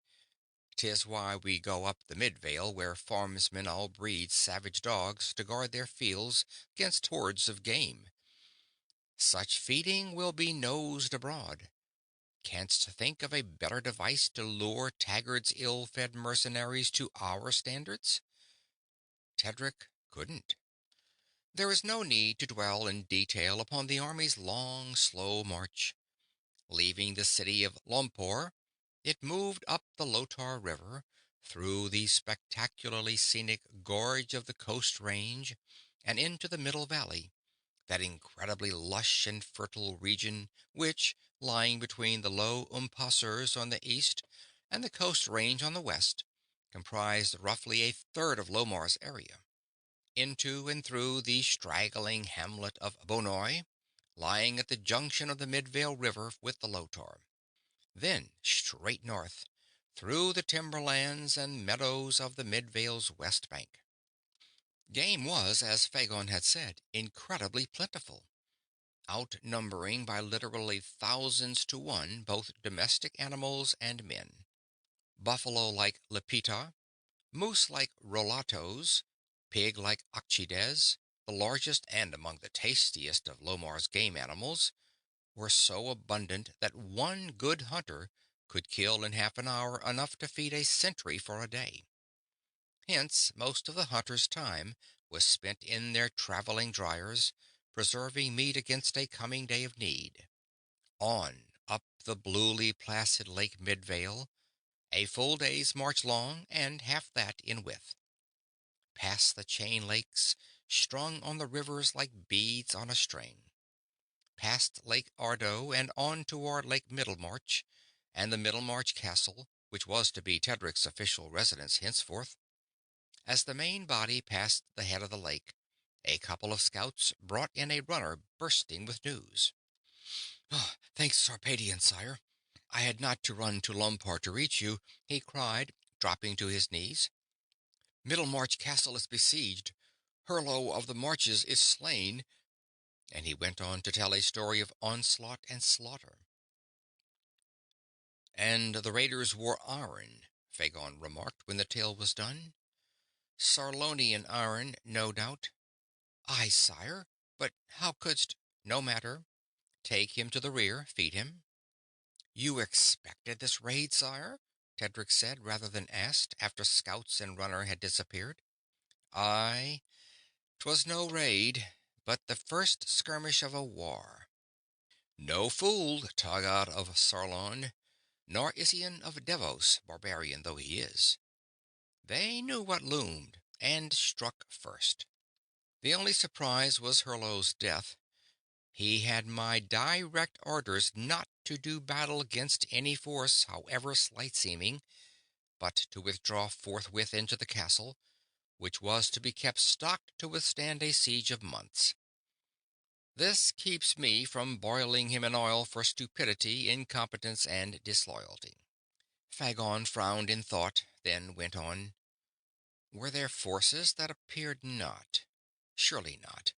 'Tis why we go up the Midvale, where farmsmen all breed savage dogs to guard their fields against hordes of game. Such feeding will be nosed abroad. Canst think of a better device to lure Taggart's ill-fed mercenaries to our standards? Tedric couldn't. There is no need to dwell in detail upon the army's long, slow march. Leaving the city of Lompoar, it moved up the Lotar River, through the spectacularly scenic gorge of the Coast Range, and into the Middle Valley, that incredibly lush and fertile region which, lying between the low Umpasseurs on the east and the Coast Range on the west, comprised roughly a third of Lomar's area. Into and through the straggling hamlet of Bonoy, lying at the junction of the Midvale River with the Lotar. Then straight north, through the timberlands and meadows of the Midvale's west bank. Game was, as Fagon had said, incredibly plentiful, outnumbering by literally thousands to one both domestic animals and men. Buffalo like Lepita, moose like Rolatos, pig like Akchides, the largest and among the tastiest of Lomar's game animals, were so abundant that one good hunter could kill in half an hour enough to feed a century for a day. Hence, most of the hunters' time was spent in their traveling dryers, preserving meat against a coming day of need. On, up the bluely placid Lake Midvale, a full day's march long, and half that in width. Past the chain lakes, strung on the rivers like beads on a string. Past Lake Ardo, and on toward Lake Middlemarch, and the Middlemarch Castle, which was to be Tedric's official residence henceforth. As the main body passed the head of the lake, a couple of scouts brought in a runner bursting with news. "Ah, thanks, Sarpedion, sire. I had not to run to Lumpar to reach you," he cried, dropping to his knees. "Middlemarch Castle is besieged. Hurlo of the Marches is slain," and he went on to tell a story of onslaught and slaughter. "And the raiders wore iron," Fagon remarked when the tale was done. "Sarlonian iron, no doubt." "Aye, sire. But how couldst—" "No matter. Take him to the rear. Feed him." "You expected this raid, sire?" Tedric said, rather than asked, after scouts and runner had disappeared. "Aye. 'Twas no raid, but the first skirmish of a war. No fool, Taggart of Sarlon, nor Isian of Devos, barbarian though he is. They knew what loomed, and struck first. The only surprise was Hurlo's death. He had my direct orders not to do battle against any force, however slight seeming, but to withdraw forthwith into the castle, which was to be kept stocked to withstand a siege of months. This keeps me from boiling him in oil for stupidity, incompetence, and disloyalty." Fagon frowned in thought, then went on. "Were there forces that appeared not? Surely not.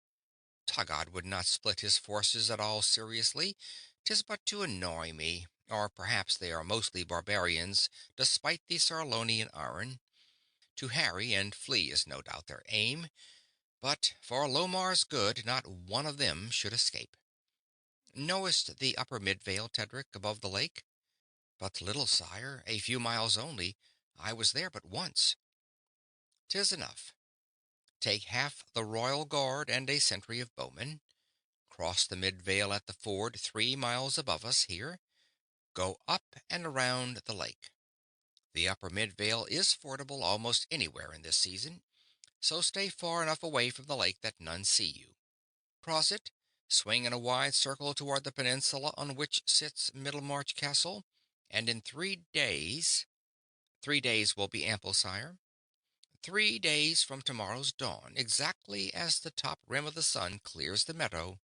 Taggart would not split his forces at all seriously. 'Tis but to annoy me. Or perhaps they are mostly barbarians, despite the Sarlonian iron. To harry and flee is no doubt their aim, but for Lomar's good not one of them should escape. Knowest the upper Midvale, Tedric, above the lake?" "But little, sire. A few miles only. I was there but once." "'Tis enough. Take half the Royal Guard and a sentry of bowmen. Cross the Midvale at the ford 3 miles above us here. Go up and around the lake. The upper Midvale is fordable almost anywhere in this season, so stay far enough away from the lake that none see you. Cross it, swing in a wide circle toward the peninsula on which sits Middlemarch Castle, and in 3 days— 3 days will be ample, sire. 3 days from tomorrow's dawn, exactly as the top rim of the sun clears the meadow,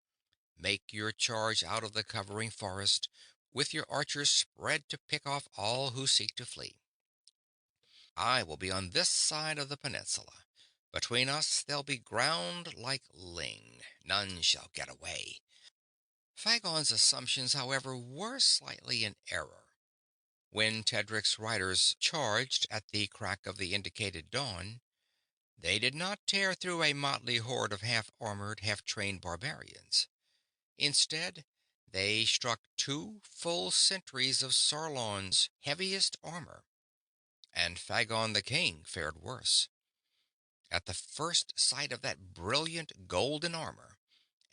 make your charge out of the covering forest, with your archers spread to pick off all who seek to flee. I will be on this side of the peninsula. Between us there'll be ground like ling. None shall get away." Fagon's assumptions, however, were slightly in error. When Tedric's riders charged at the crack of the indicated dawn, they did not tear through a motley horde of half-armored, half-trained barbarians. Instead, they struck 2 full centuries of Sarlon's heaviest armor, and Fagon the King fared worse. At the first sight of that brilliant golden armor,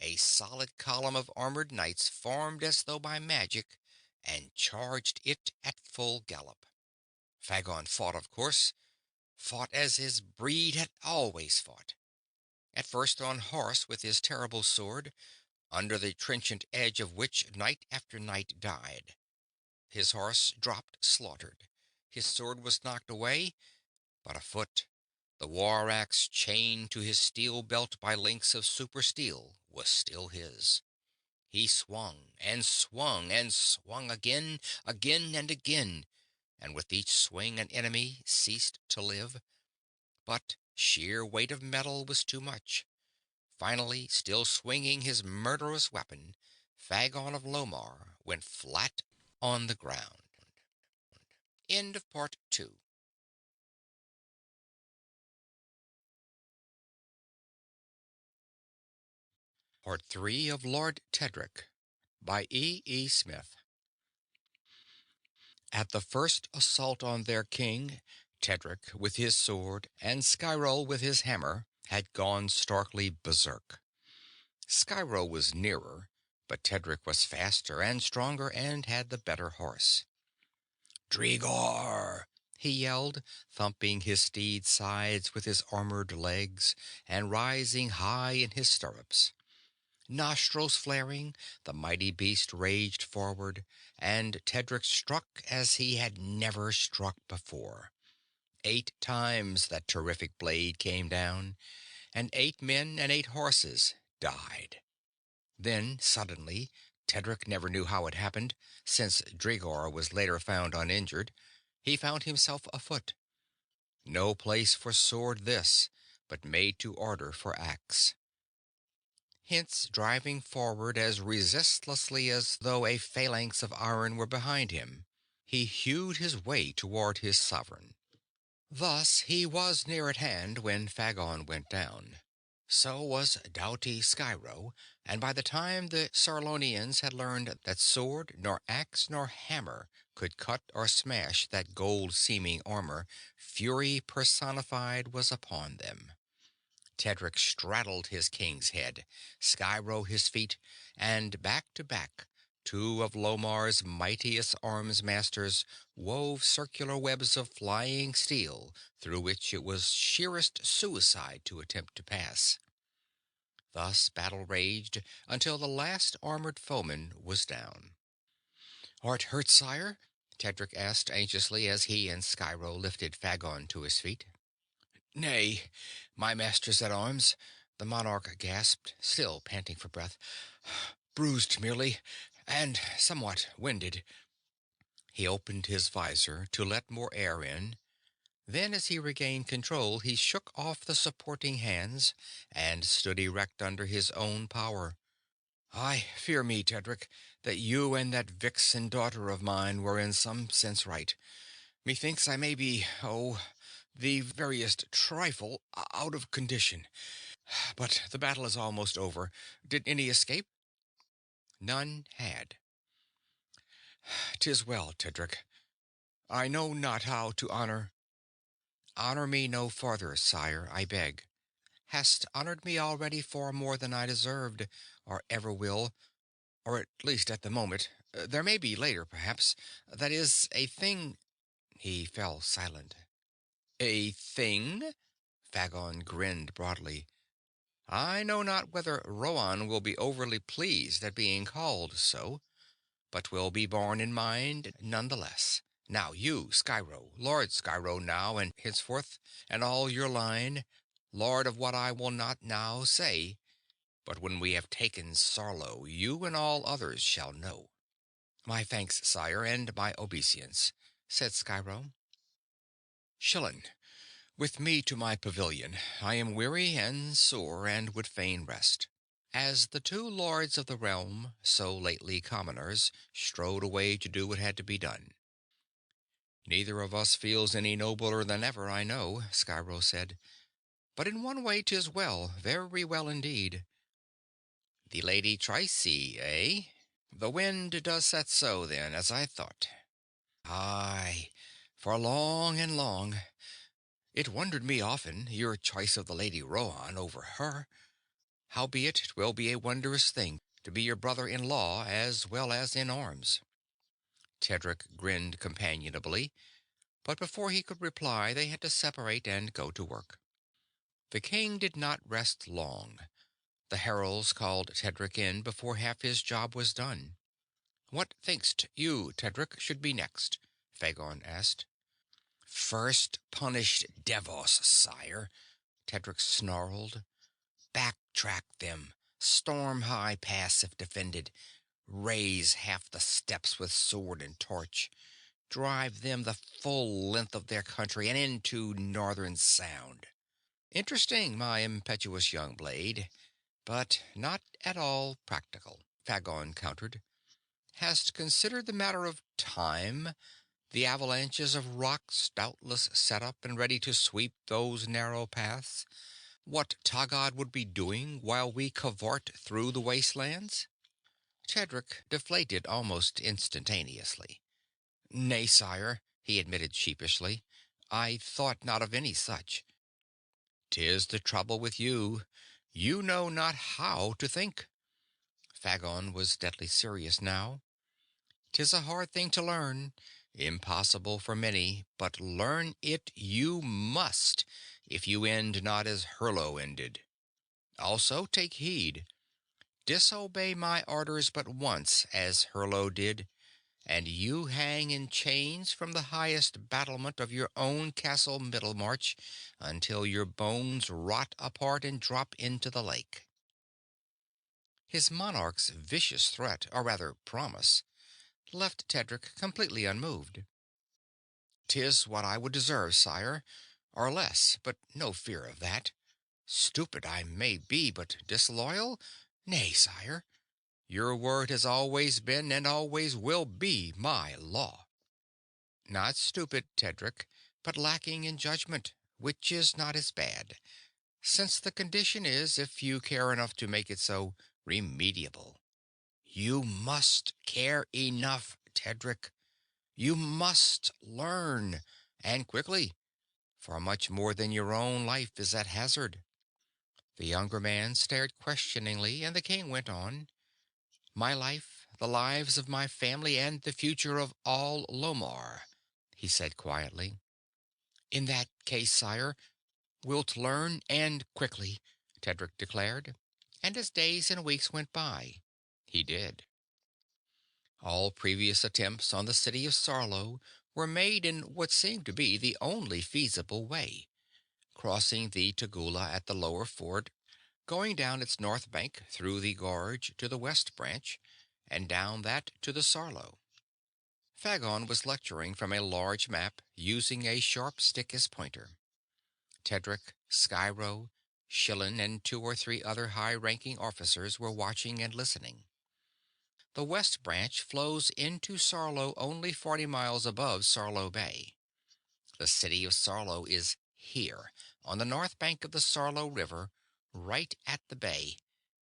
a solid column of armored knights formed as though by magic and charged it at full gallop. Fagon fought, of course, fought as his breed had always fought. At first on horse with his terrible sword, under the trenchant edge of which knight after knight died. His horse dropped slaughtered. His sword was knocked away, but afoot, the war axe chained to his steel belt by links of super steel was still his. He swung and swung and swung again, again and again, and with each swing an enemy ceased to live. But sheer weight of metal was too much. Finally, still swinging his murderous weapon, Fagon of Lomar went flat on the ground. End of Part 2. Part 3 of Lord Tedric by E. Smith. At the first assault on their king, Tedric with his sword and Skyro with his hammer had gone starkly berserk. Skyro was nearer, but Tedric was faster and stronger and had the better horse. "Drigor!" he yelled, thumping his steed's sides with his armored legs and rising high in his stirrups. Nostrils flaring, the mighty beast raged forward, and Tedric struck as he had never struck before. 8 times that terrific blade came down, and 8 men and 8 horses died. Then, suddenly, Tedric never knew how it happened, since Drigor was later found uninjured, he found himself afoot. No place for sword this, but made to order for axe. Hence, driving forward as resistlessly as though a phalanx of iron were behind him, he hewed his way toward his sovereign. Thus he was near at hand when Fagon went down. So was doughty Skyro, and by the time the Sarlonians had learned that sword, nor axe, nor hammer could cut or smash that gold-seeming armor, fury personified was upon them. Tedric straddled his king's head, Skyro his feet, and back to back, 2 of Lomar's mightiest arms masters wove circular webs of flying steel through which it was sheerest suicide to attempt to pass. Thus battle raged until the last armored foeman was down. "Art hurt, sire?" Tedric asked anxiously as he and Skyro lifted Fagon to his feet. "Nay, my masters at arms," the monarch gasped, still panting for breath. "Bruised merely, and somewhat winded." He opened his visor to let more air in. Then, as he regained control, he shook off the supporting hands and stood erect under his own power. "I fear me, Tedric, that you and that vixen daughter of mine were in some sense right. Methinks I may be, the veriest trifle out of condition. But the battle is almost over. Did any escape?" None had. "'Tis well, Tedric. I know not how to honor—" "Honor me no farther, sire, I beg. Hast honored me already far more than I deserved, or ever will, or at least at the moment. There may be later, perhaps. That is, a thing—" He fell silent. "A thing?" Fagon grinned broadly. "I know not whether Rhoann will be overly pleased at being called so, but 'twill be borne in mind none the less. Now you, Skyro, Lord Skyro now and henceforth, and all your line, lord of what I will not now say, but when we have taken Sarlo, you and all others shall know." "My thanks, sire, and my obeisance," said Skyro. "Shillin, with me to my pavilion. I am weary and sore, and would fain rest." As the 2 lords of the realm, so lately commoners, strode away to do what had to be done. "Neither of us feels any nobler than ever, I know," Skyro said. "But in one way 'tis well, very well indeed." "The Lady Trice, eh? The wind does set so, then, as I thought." "Aye, for long and long. It wondered me often, your choice of the Lady Rhoann over her. Howbeit 'twill be a wondrous thing to be your brother-in-law as well as in arms." Tedric grinned companionably, but before he could reply they had to separate and go to work. The king did not rest long. The heralds called Tedric in before half his job was done. "What thinkst you, Tedric, should be next?" Fagon asked. "First punish Devos, sire," Tedric snarled. "Backtrack them. Storm High Pass if defended. Raise half the steps with sword and torch. Drive them the full length of their country and into Northern Sound." "Interesting, my impetuous young blade, but not at all practical," Fagon countered. "Hast considered the matter of time? The avalanches of rocks doubtless set up and ready to sweep those narrow paths. What Tagad would be doing while we cavort through the wastelands? Tedric deflated almost instantaneously. Nay, sire, he admitted sheepishly. I thought not of any such. 'Tis the trouble with you. You know not how to think. Fagon was deadly serious now. 'Tis a hard thing to learn, impossible for many, but learn it you must, if you end not as Hurlo ended. Also take heed. Disobey my orders but once, as Hurlo did, and you hang in chains from the highest battlement of your own castle Middlemarch until your bones rot apart and drop into the lake. His monarch's vicious threat, or rather promise, left Tedric completely unmoved. "'Tis what I would deserve, sire, or less, but no fear of that. Stupid I may be, but disloyal? Nay, sire. Your word has always been and always will be my law." "Not stupid, Tedric, but lacking in judgment, which is not as bad, since the condition is, if you care enough to make it so, remediable. You must care enough, Tedric. You must learn, and quickly, for much more than your own life is at hazard." The younger man stared questioningly, and the king went on. "My life, the lives of my family, and the future of all Lomar," he said quietly. "In that case, sire, wilt learn, and quickly," Tedric declared, and as days and weeks went by, he did. All previous attempts on the city of Sarlo were made in what seemed to be the only feasible way, crossing the Tagula at the lower ford, going down its north bank through the gorge to the west branch, and down that to the Sarlo. Fagon was lecturing from a large map, using a sharp stick as pointer. Tedric, Skyro, Shillen, and two or three other high-ranking officers were watching and listening. The west branch flows into Sarlo only 40 miles above Sarlo Bay. The city of Sarlo is here, on the north bank of the Sarlo River, right at the bay,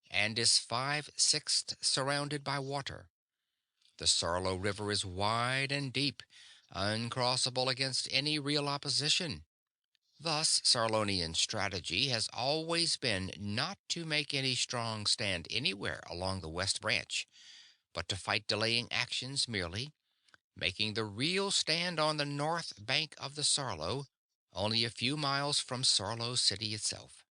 and is 5/6 surrounded by water. The Sarlo River is wide and deep, uncrossable against any real opposition. Thus, Sarlonian strategy has always been not to make any strong stand anywhere along the west branch, but to fight delaying actions merely, making the real stand on the north bank of the Sarlo, only a few miles from Sarlo City itself.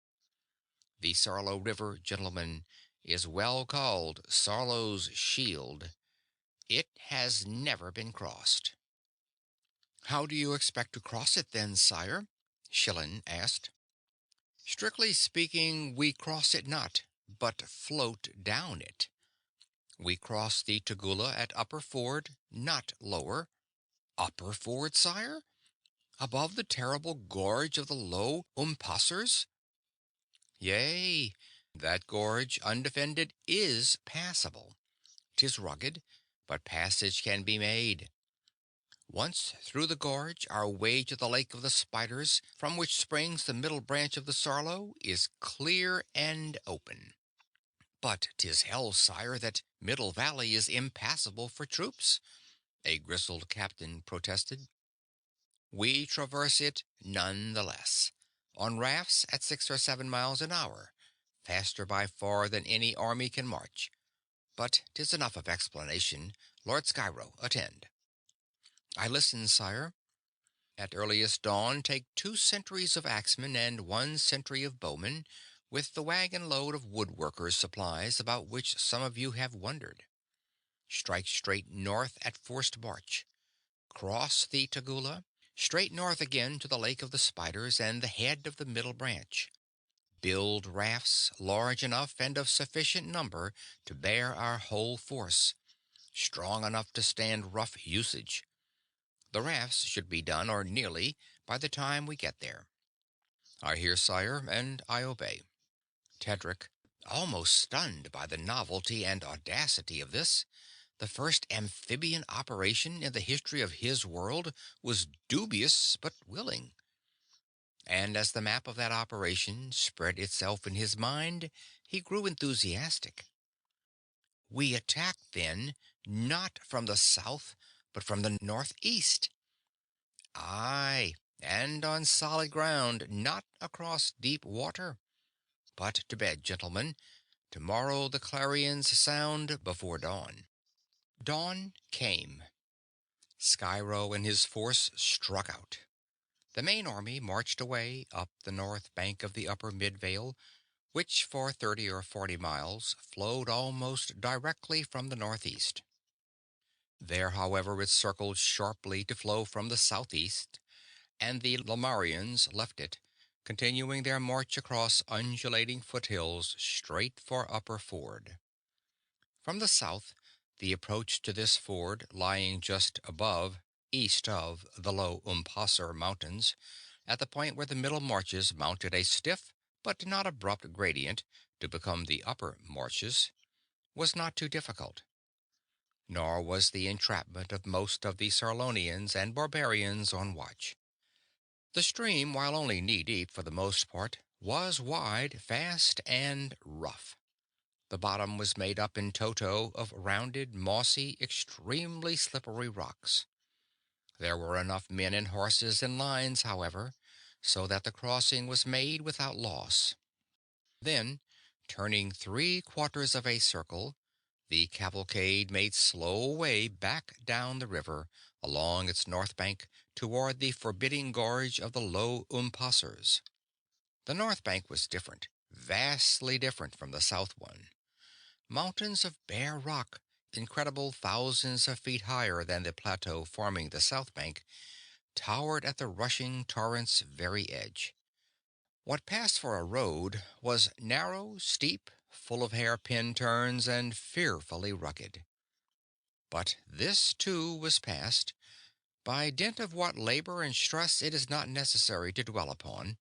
The Sarlo River, gentlemen, is well called Sarlo's Shield. It has never been crossed. "How do you expect to cross it, then, sire?" Shillen asked. "Strictly speaking, we cross it not, but float down it. We cross the Tagula at upper ford, not lower." "Upper ford, sire? Above the terrible gorge of the low Umpasseurs?" "Yea. That gorge, undefended, is passable. 'Tis rugged, but passage can be made. Once through the gorge, our way to the Lake of the Spiders, from which springs the middle branch of the Sarlo, is clear and open." "But 'tis held, sire, that Middle Valley is impassable for troops," a grizzled captain protested. "We traverse it none the less, on rafts at 6 or 7 miles an hour, faster by far than any army can march. But 'tis enough of explanation. Lord Skyro, attend." "I listen, sire." "At earliest dawn take 2 centuries of axemen and 1 century of bowmen, with the wagon load of woodworkers' supplies about which some of you have wondered. Strike straight north at forced march. Cross the Tagula. Straight north again to the Lake of the Spiders and the head of the middle branch. Build rafts large enough and of sufficient number to bear our whole force, strong enough to stand rough usage. The rafts should be done, or nearly, by the time we get there." "I hear, sire, and I obey." Tedric, almost stunned by the novelty and audacity of this, the first amphibian operation in the history of his world, was dubious but willing. And as the map of that operation spread itself in his mind, he grew enthusiastic. We attack, then, not from the south, but from the northeast. Aye, and on solid ground, not across deep water. But to bed, gentlemen. Tomorrow the clarions sound before dawn. Dawn came. Skyro and his force struck out. The main army marched away up the north bank of the upper Midvale, which for 30 or 40 miles flowed almost directly from the northeast. There, however, it circled sharply to flow from the southeast, and the Lamarians left it, continuing their march across undulating foothills straight for Upper Ford. From the south, the approach to this ford, lying just above, east of, the low Umpasser Mountains, at the point where the middle marches mounted a stiff but not abrupt gradient to become the upper marches, was not too difficult. Nor was the entrapment of most of the Sarlonians and barbarians on watch. The stream, while only knee-deep for the most part, was wide, fast, and rough. The bottom was made up in toto of rounded, mossy, extremely slippery rocks. There were enough men and horses in lines, however, so that the crossing was made without loss. Then, turning 3/4 of a circle, the cavalcade made slow way back down the river, along its north bank, toward the forbidding gorge of the low Umpassers. The north bank was different, vastly different from the south one. Mountains of bare rock, incredible thousands of feet higher than the plateau forming the south bank, towered at the rushing torrent's very edge. What passed for a road was narrow, steep, full of hairpin turns, and fearfully rugged. But this, too, was passed, by dint of what labor and stress it is not necessary to dwell upon,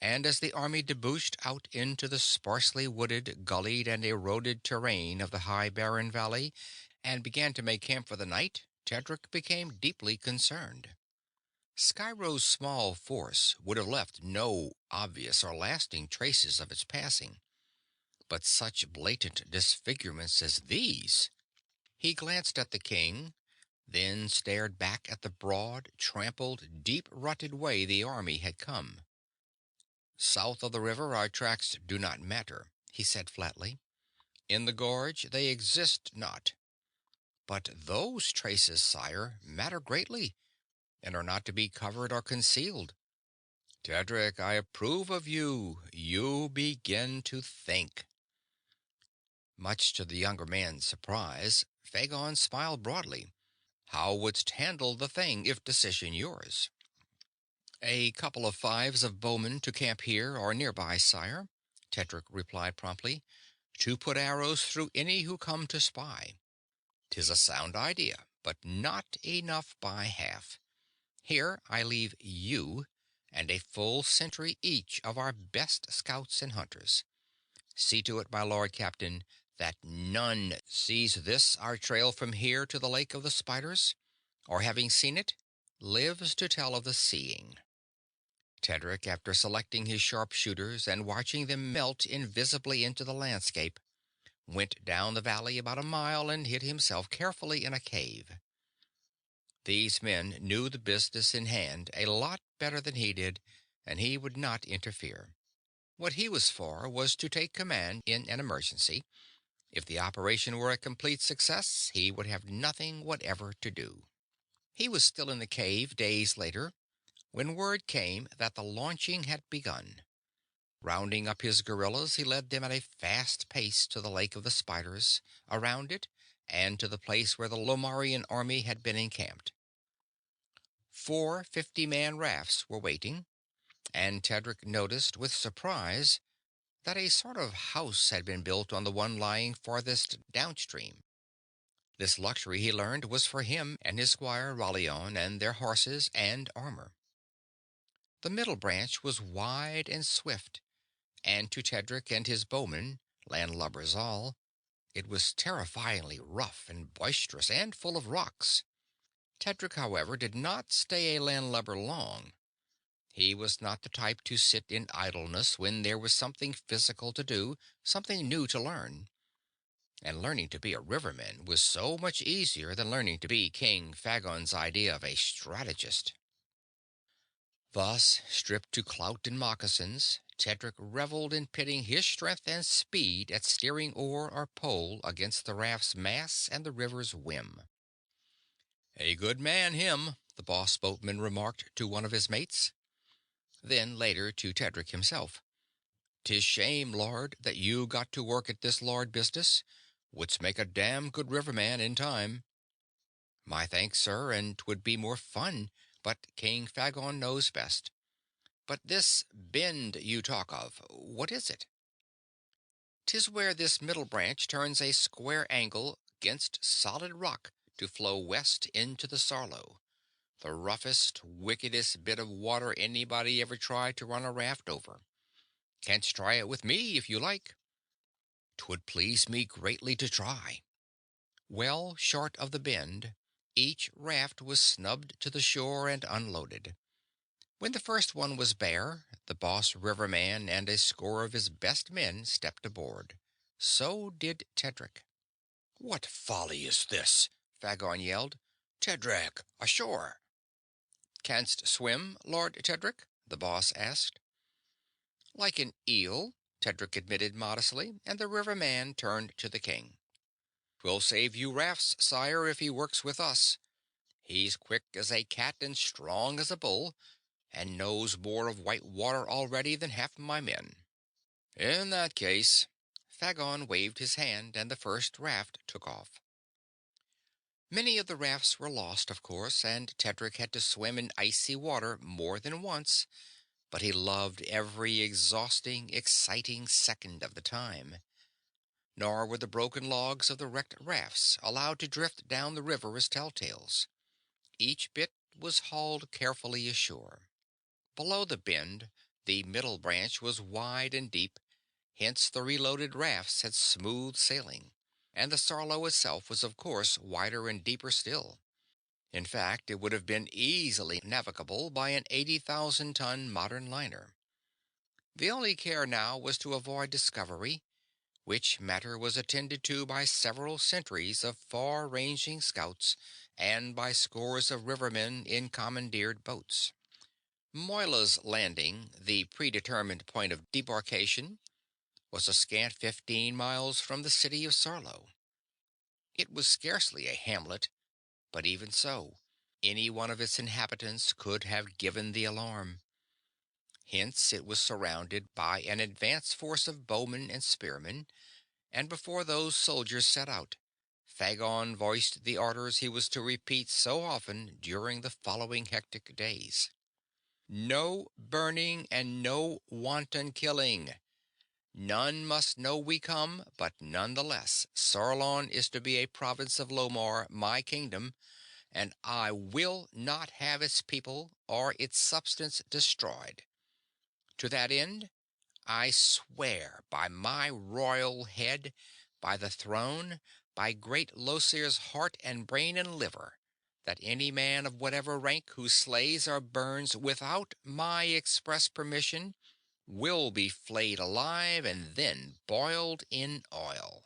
and as the army debouched out into the sparsely wooded, gullied, and eroded terrain of the high barren valley and began to make camp for the night, Tedric became deeply concerned. Skyro's small force would have left no obvious or lasting traces of its passing, but such blatant disfigurements as these! He glanced at the king, then stared back at the broad, trampled, deep-rutted way the army had come. "South of the river our tracks do not matter," he said flatly. "In the gorge they exist not. But those traces, sire, matter greatly, and are not to be covered or concealed. Tedric, I approve of you. You begin to think." Much to the younger man's surprise, Fagon smiled broadly. "How wouldst handle the thing, if decision yours?" "A couple of fives of bowmen to camp here or nearby, sire," Tedric replied promptly, "to put arrows through any who come to spy. 'Tis a sound idea, but not enough by half. Here I leave you, and a full century each of our best scouts and hunters. See to it, my lord captain, that none sees this our trail from here to the Lake of the Spiders, or having seen it, lives to tell of the seeing." Tedric, after selecting his sharpshooters and watching them melt invisibly into the landscape, went down the valley about a mile and hid himself carefully in a cave. These men knew the business in hand a lot better than he did, and he would not interfere. What he was for was to take command in an emergency. If the operation were a complete success, he would have nothing whatever to do. He was still in the cave days later when word came that the launching had begun. Rounding up his guerrillas, he led them at a fast pace to the Lake of the Spiders, around it, and to the place where the Lomarian army had been encamped. 4 50-man rafts were waiting, and Tedric noticed with surprise that a sort of house had been built on the one lying farthest downstream. This luxury, he learned, was for him and his squire Rallion and their horses and armor. The middle branch was wide and swift, and to Tedric and his bowmen, landlubbers all, it was terrifyingly rough and boisterous and full of rocks. Tedric, however, did not stay a landlubber long. He was not the type to sit in idleness when there was something physical to do, something new to learn. And learning to be a riverman was so much easier than learning to be King Fagon's idea of a strategist. Thus, stripped to clout and moccasins, Tedric reveled in pitting his strength and speed at steering oar or pole against the raft's mass and the river's whim. A good man, him, the boss boatman remarked to one of his mates. Then later to Tedric himself. "'Tis shame, Lord, that you got to work at this lord business. Wouldst make a damn good riverman in time." "My thanks, sir, and 'twould be more fun, but King Fagon knows best. But this bend you talk of, what is it?" "'Tis where this middle branch turns a square angle 'gainst solid rock to flow west into the Sarlo. The roughest, wickedest bit of water anybody ever tried to run a raft over. Canst try it with me if you like." "'Twould please me greatly to try." Well short of the bend, each raft was snubbed to the shore and unloaded. When the first one was bare, the boss riverman and a score of his best men stepped aboard. So did Tedric. "What folly is this?" Fagon yelled. "Tedric, ashore!" "Canst swim, Lord Tedric?" the boss asked. "Like an eel," Tedric admitted modestly, and the riverman turned to the king. "'Twill save you rafts, sire, if he works with us. He's quick as a cat and strong as a bull, and knows more of white water already than half my men." "In that case," Fagon waved his hand, and the first raft took off. Many of the rafts were lost, of course, and Tedric had to swim in icy water more than once, but he loved every exhausting, exciting second of the time. Nor were the broken logs of the wrecked rafts allowed to drift down the river as telltales. Each bit was hauled carefully ashore. Below the bend, the middle branch was wide and deep, hence the reloaded rafts had smooth sailing, and the Sarlo itself was of course wider and deeper still. In fact, it would have been easily navigable by an 80,000-ton modern liner. The only care now was to avoid discovery, which matter was attended to by several centuries of far-ranging scouts and by scores of rivermen in commandeered boats. Moyla's Landing, the predetermined point of debarkation, was a scant 15 miles from the city of Sarlo. It was scarcely a hamlet, but even so, any one of its inhabitants could have given the alarm. Hence it was surrounded by an advance force of bowmen and spearmen, and before those soldiers set out, Fagon voiced the orders he was to repeat so often during the following hectic days. "No burning and no wanton killing. None must know we come, but none the less Sarlon is to be a province of Lomar, my kingdom, and I will not have its people or its substance destroyed. To that end, I swear by my royal head, by the throne, by great Losir's heart and brain and liver, that any man of whatever rank who slays or burns without my express permission will be flayed alive and then boiled in oil."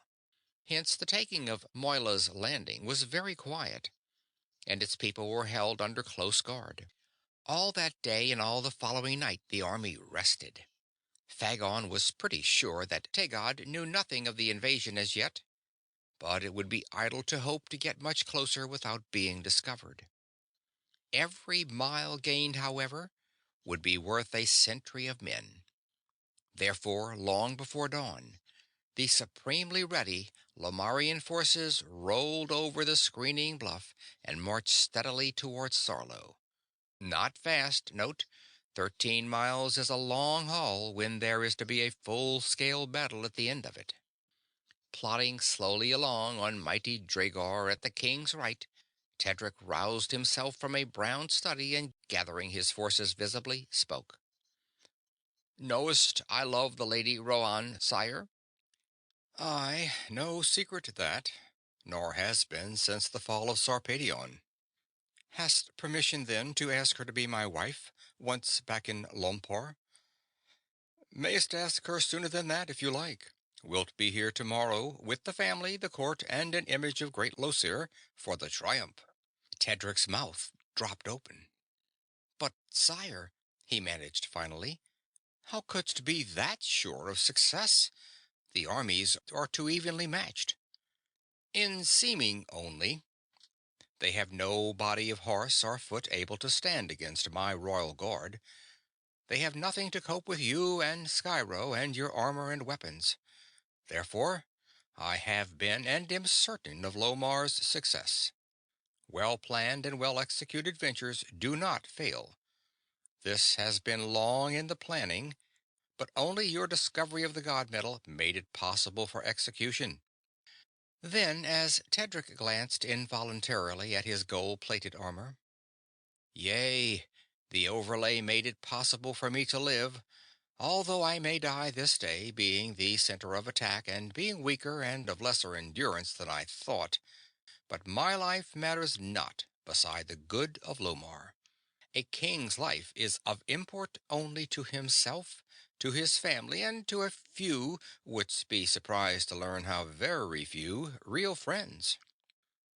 Hence the taking of Moyla's Landing was very quiet, and its people were held under close guard. All that day and all the following night the army rested. Fagon was pretty sure that Tegad knew nothing of the invasion as yet, but it would be idle to hope to get much closer without being discovered. Every mile gained, however, would be worth a century of men. Therefore, long before dawn, the supremely ready Lomarian forces rolled over the screening bluff and marched steadily towards Sarlo. Not fast, note. 13 miles is a long haul when there is to be a full-scale battle at the end of it. Plodding slowly along on mighty Dragar at the king's right, Tedric roused himself from a brown study and, gathering his forces visibly, spoke. "Knowest I love the Lady Rhoann, sire?" "Aye, no secret that, nor has been since the fall of Sarpedion." "Hast permission, then, to ask her to be my wife? once back in Lompar. Mayst ask her sooner than that, if you like. Wilt be here tomorrow with the family, the court, and an image of great Losir for the triumph." Tedric's mouth dropped open. "But, sire," he managed finally, "how couldst be that sure of success? The armies are too evenly matched." "In seeming only. They have no body of horse or foot able to stand against my royal guard. They have nothing to cope with you and Skyro and your armor and weapons. Therefore, I have been and am certain of Lomar's success. Well planned and well executed ventures do not fail. This has been long in the planning, but only your discovery of the god metal made it possible for execution." Then, as Tedric glanced involuntarily at his gold-plated armor, "Yea, the overlay made it possible for me to live, although I may die this day, being the center of attack and being weaker and of lesser endurance than I thought. But my life matters not beside the good of Lomar. A king's life is of import only to himself, to his family, and to a few, wouldst be surprised to learn how very few, real friends.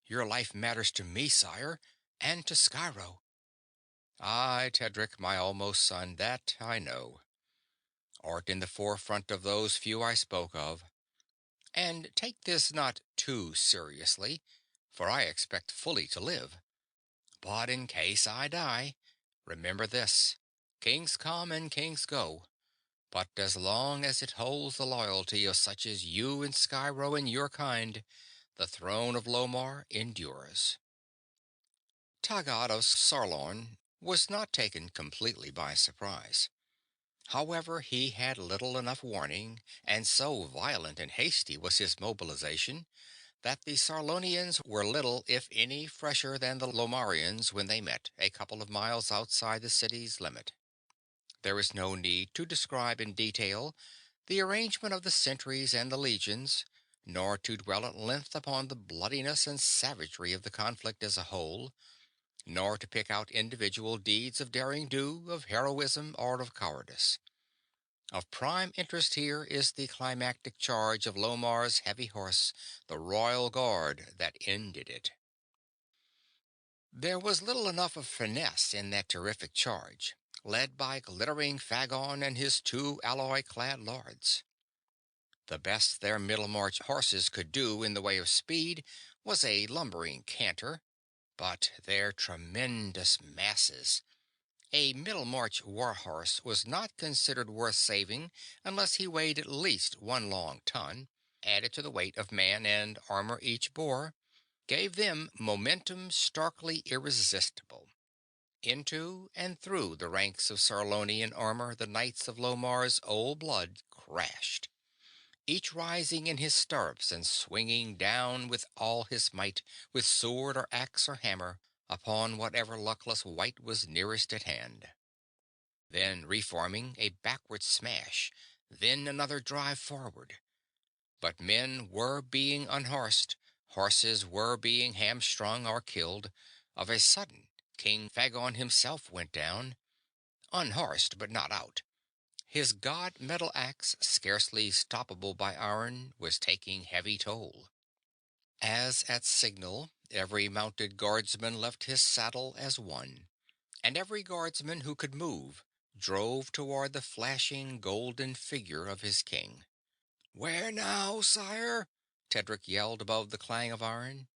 Your life matters to me, sire, and to Skyro." "Aye, Tedric, my almost son, that I know. Art in the forefront of those few I spoke of. And take this not too seriously, for I expect fully to live. But in case I die, remember this: kings come and kings go, but as long as it holds the loyalty of such as you and Skyro and your kind, the throne of Lomar endures." Taggad of Sarlon was not taken completely by surprise. However, he had little enough warning, and so violent and hasty was his mobilization that the Sarlonians were little, if any, fresher than the Lomarians when they met, a couple of miles outside the city's limit. There is no need to describe in detail the arrangement of the sentries and the legions, nor to dwell at length upon the bloodiness and savagery of the conflict as a whole, nor to pick out individual deeds of derring do, of heroism, or of cowardice. Of prime interest here is the climactic charge of Lomar's heavy horse, the Royal Guard, that ended it. There was little enough of finesse in that terrific charge, led by glittering Fagon and his two alloy-clad lords. The best their Middlemarch horses could do in the way of speed was a lumbering canter, but their tremendous masses. A Middlemarch warhorse was not considered worth saving unless he weighed at least 1 long ton, added to the weight of man and armor each bore, gave them momentum starkly irresistible. Into and through the ranks of Sarlonian armor the knights of Lomar's old blood crashed, each rising in his stirrups and swinging down with all his might, with sword or axe or hammer, upon whatever luckless wight was nearest at hand. Then reforming, a backward smash, then another drive forward. But men were being unhorsed, horses were being hamstrung or killed. Of a sudden, King Fagon himself went down, unhorsed but not out. His god metal axe, scarcely stoppable by iron, was taking heavy toll. As at signal, every mounted guardsman left his saddle as one, and every guardsman who could move drove toward the flashing golden figure of his king. "Where now, sire?" Tedric yelled above the clang of iron.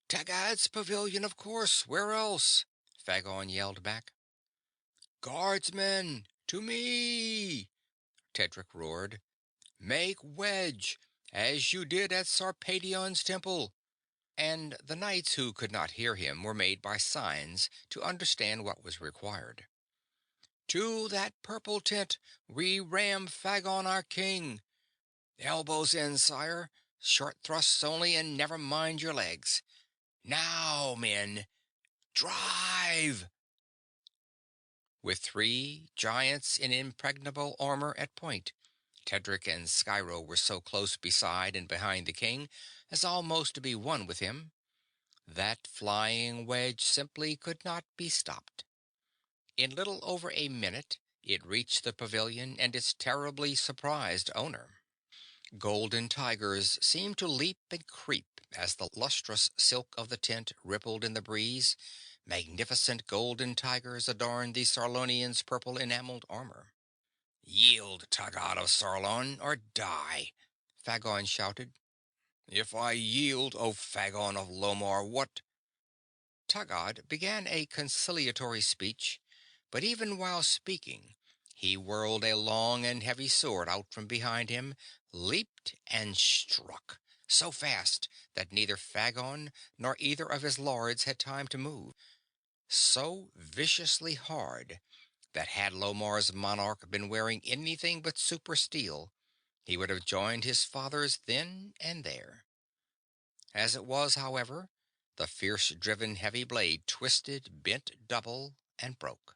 "Taggad's pavilion, of course. Where else?" Fagon yelled back. "Guardsmen, to me!" Tedric roared. "Make wedge, as you did at Sarpedion's temple." And the knights who could not hear him were made by signs to understand what was required. "To that purple tent we ram Fagon our king. Elbows in, sire. Short thrusts only, and never mind your legs. Now, men, drive!" With three giants in impregnable armor at point, Tedric and Skyro were so close beside and behind the king as almost to be one with him. That flying wedge simply could not be stopped. In little over a minute, it reached the pavilion and its terribly surprised owner. Golden tigers seemed to leap and creep as the lustrous silk of the tent rippled in the breeze. Magnificent golden tigers adorned the Sarlonian's purple enameled armor. Yield, Taggart of Sarlon, or die! Fagon shouted. If I yield, O Fagon of Lomar, what? Taggart began a conciliatory speech, but even while speaking, he whirled a long and heavy sword out from behind him, leaped, and struck, so fast that neither Fagon nor either of his lords had time to move, so viciously hard that had Lomar's monarch been wearing anything but super steel, he would have joined his fathers then and there. As it was, however, the fierce driven heavy blade twisted, bent double, and broke.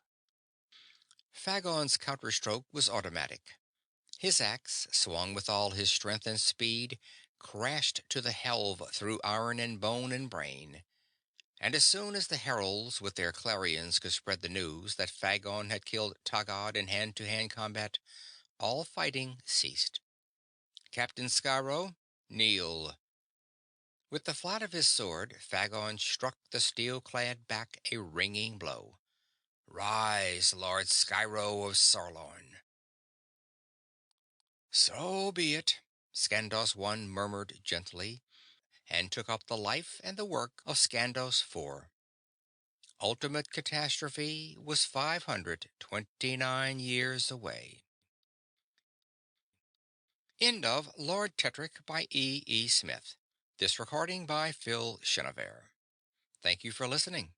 Fagon's counterstroke was automatic. His axe, swung with all his strength and speed, crashed to the helve through iron and bone and brain. And as soon as the heralds with their clarions could spread the news that Fagon had killed Taggart in hand-to-hand combat, all fighting ceased. Captain Skyro, kneel. With the flat of his sword, Fagon struck the steel-clad back a ringing blow. Rise, Lord Skyro of Sarlon. So be it, Skandos One murmured gently, and took up the life and the work of Skandos Four. Ultimate catastrophe was 529 years away. End of Lord Tedric by E. E. Smith. This recording by Phil Chenevert. Thank you for listening.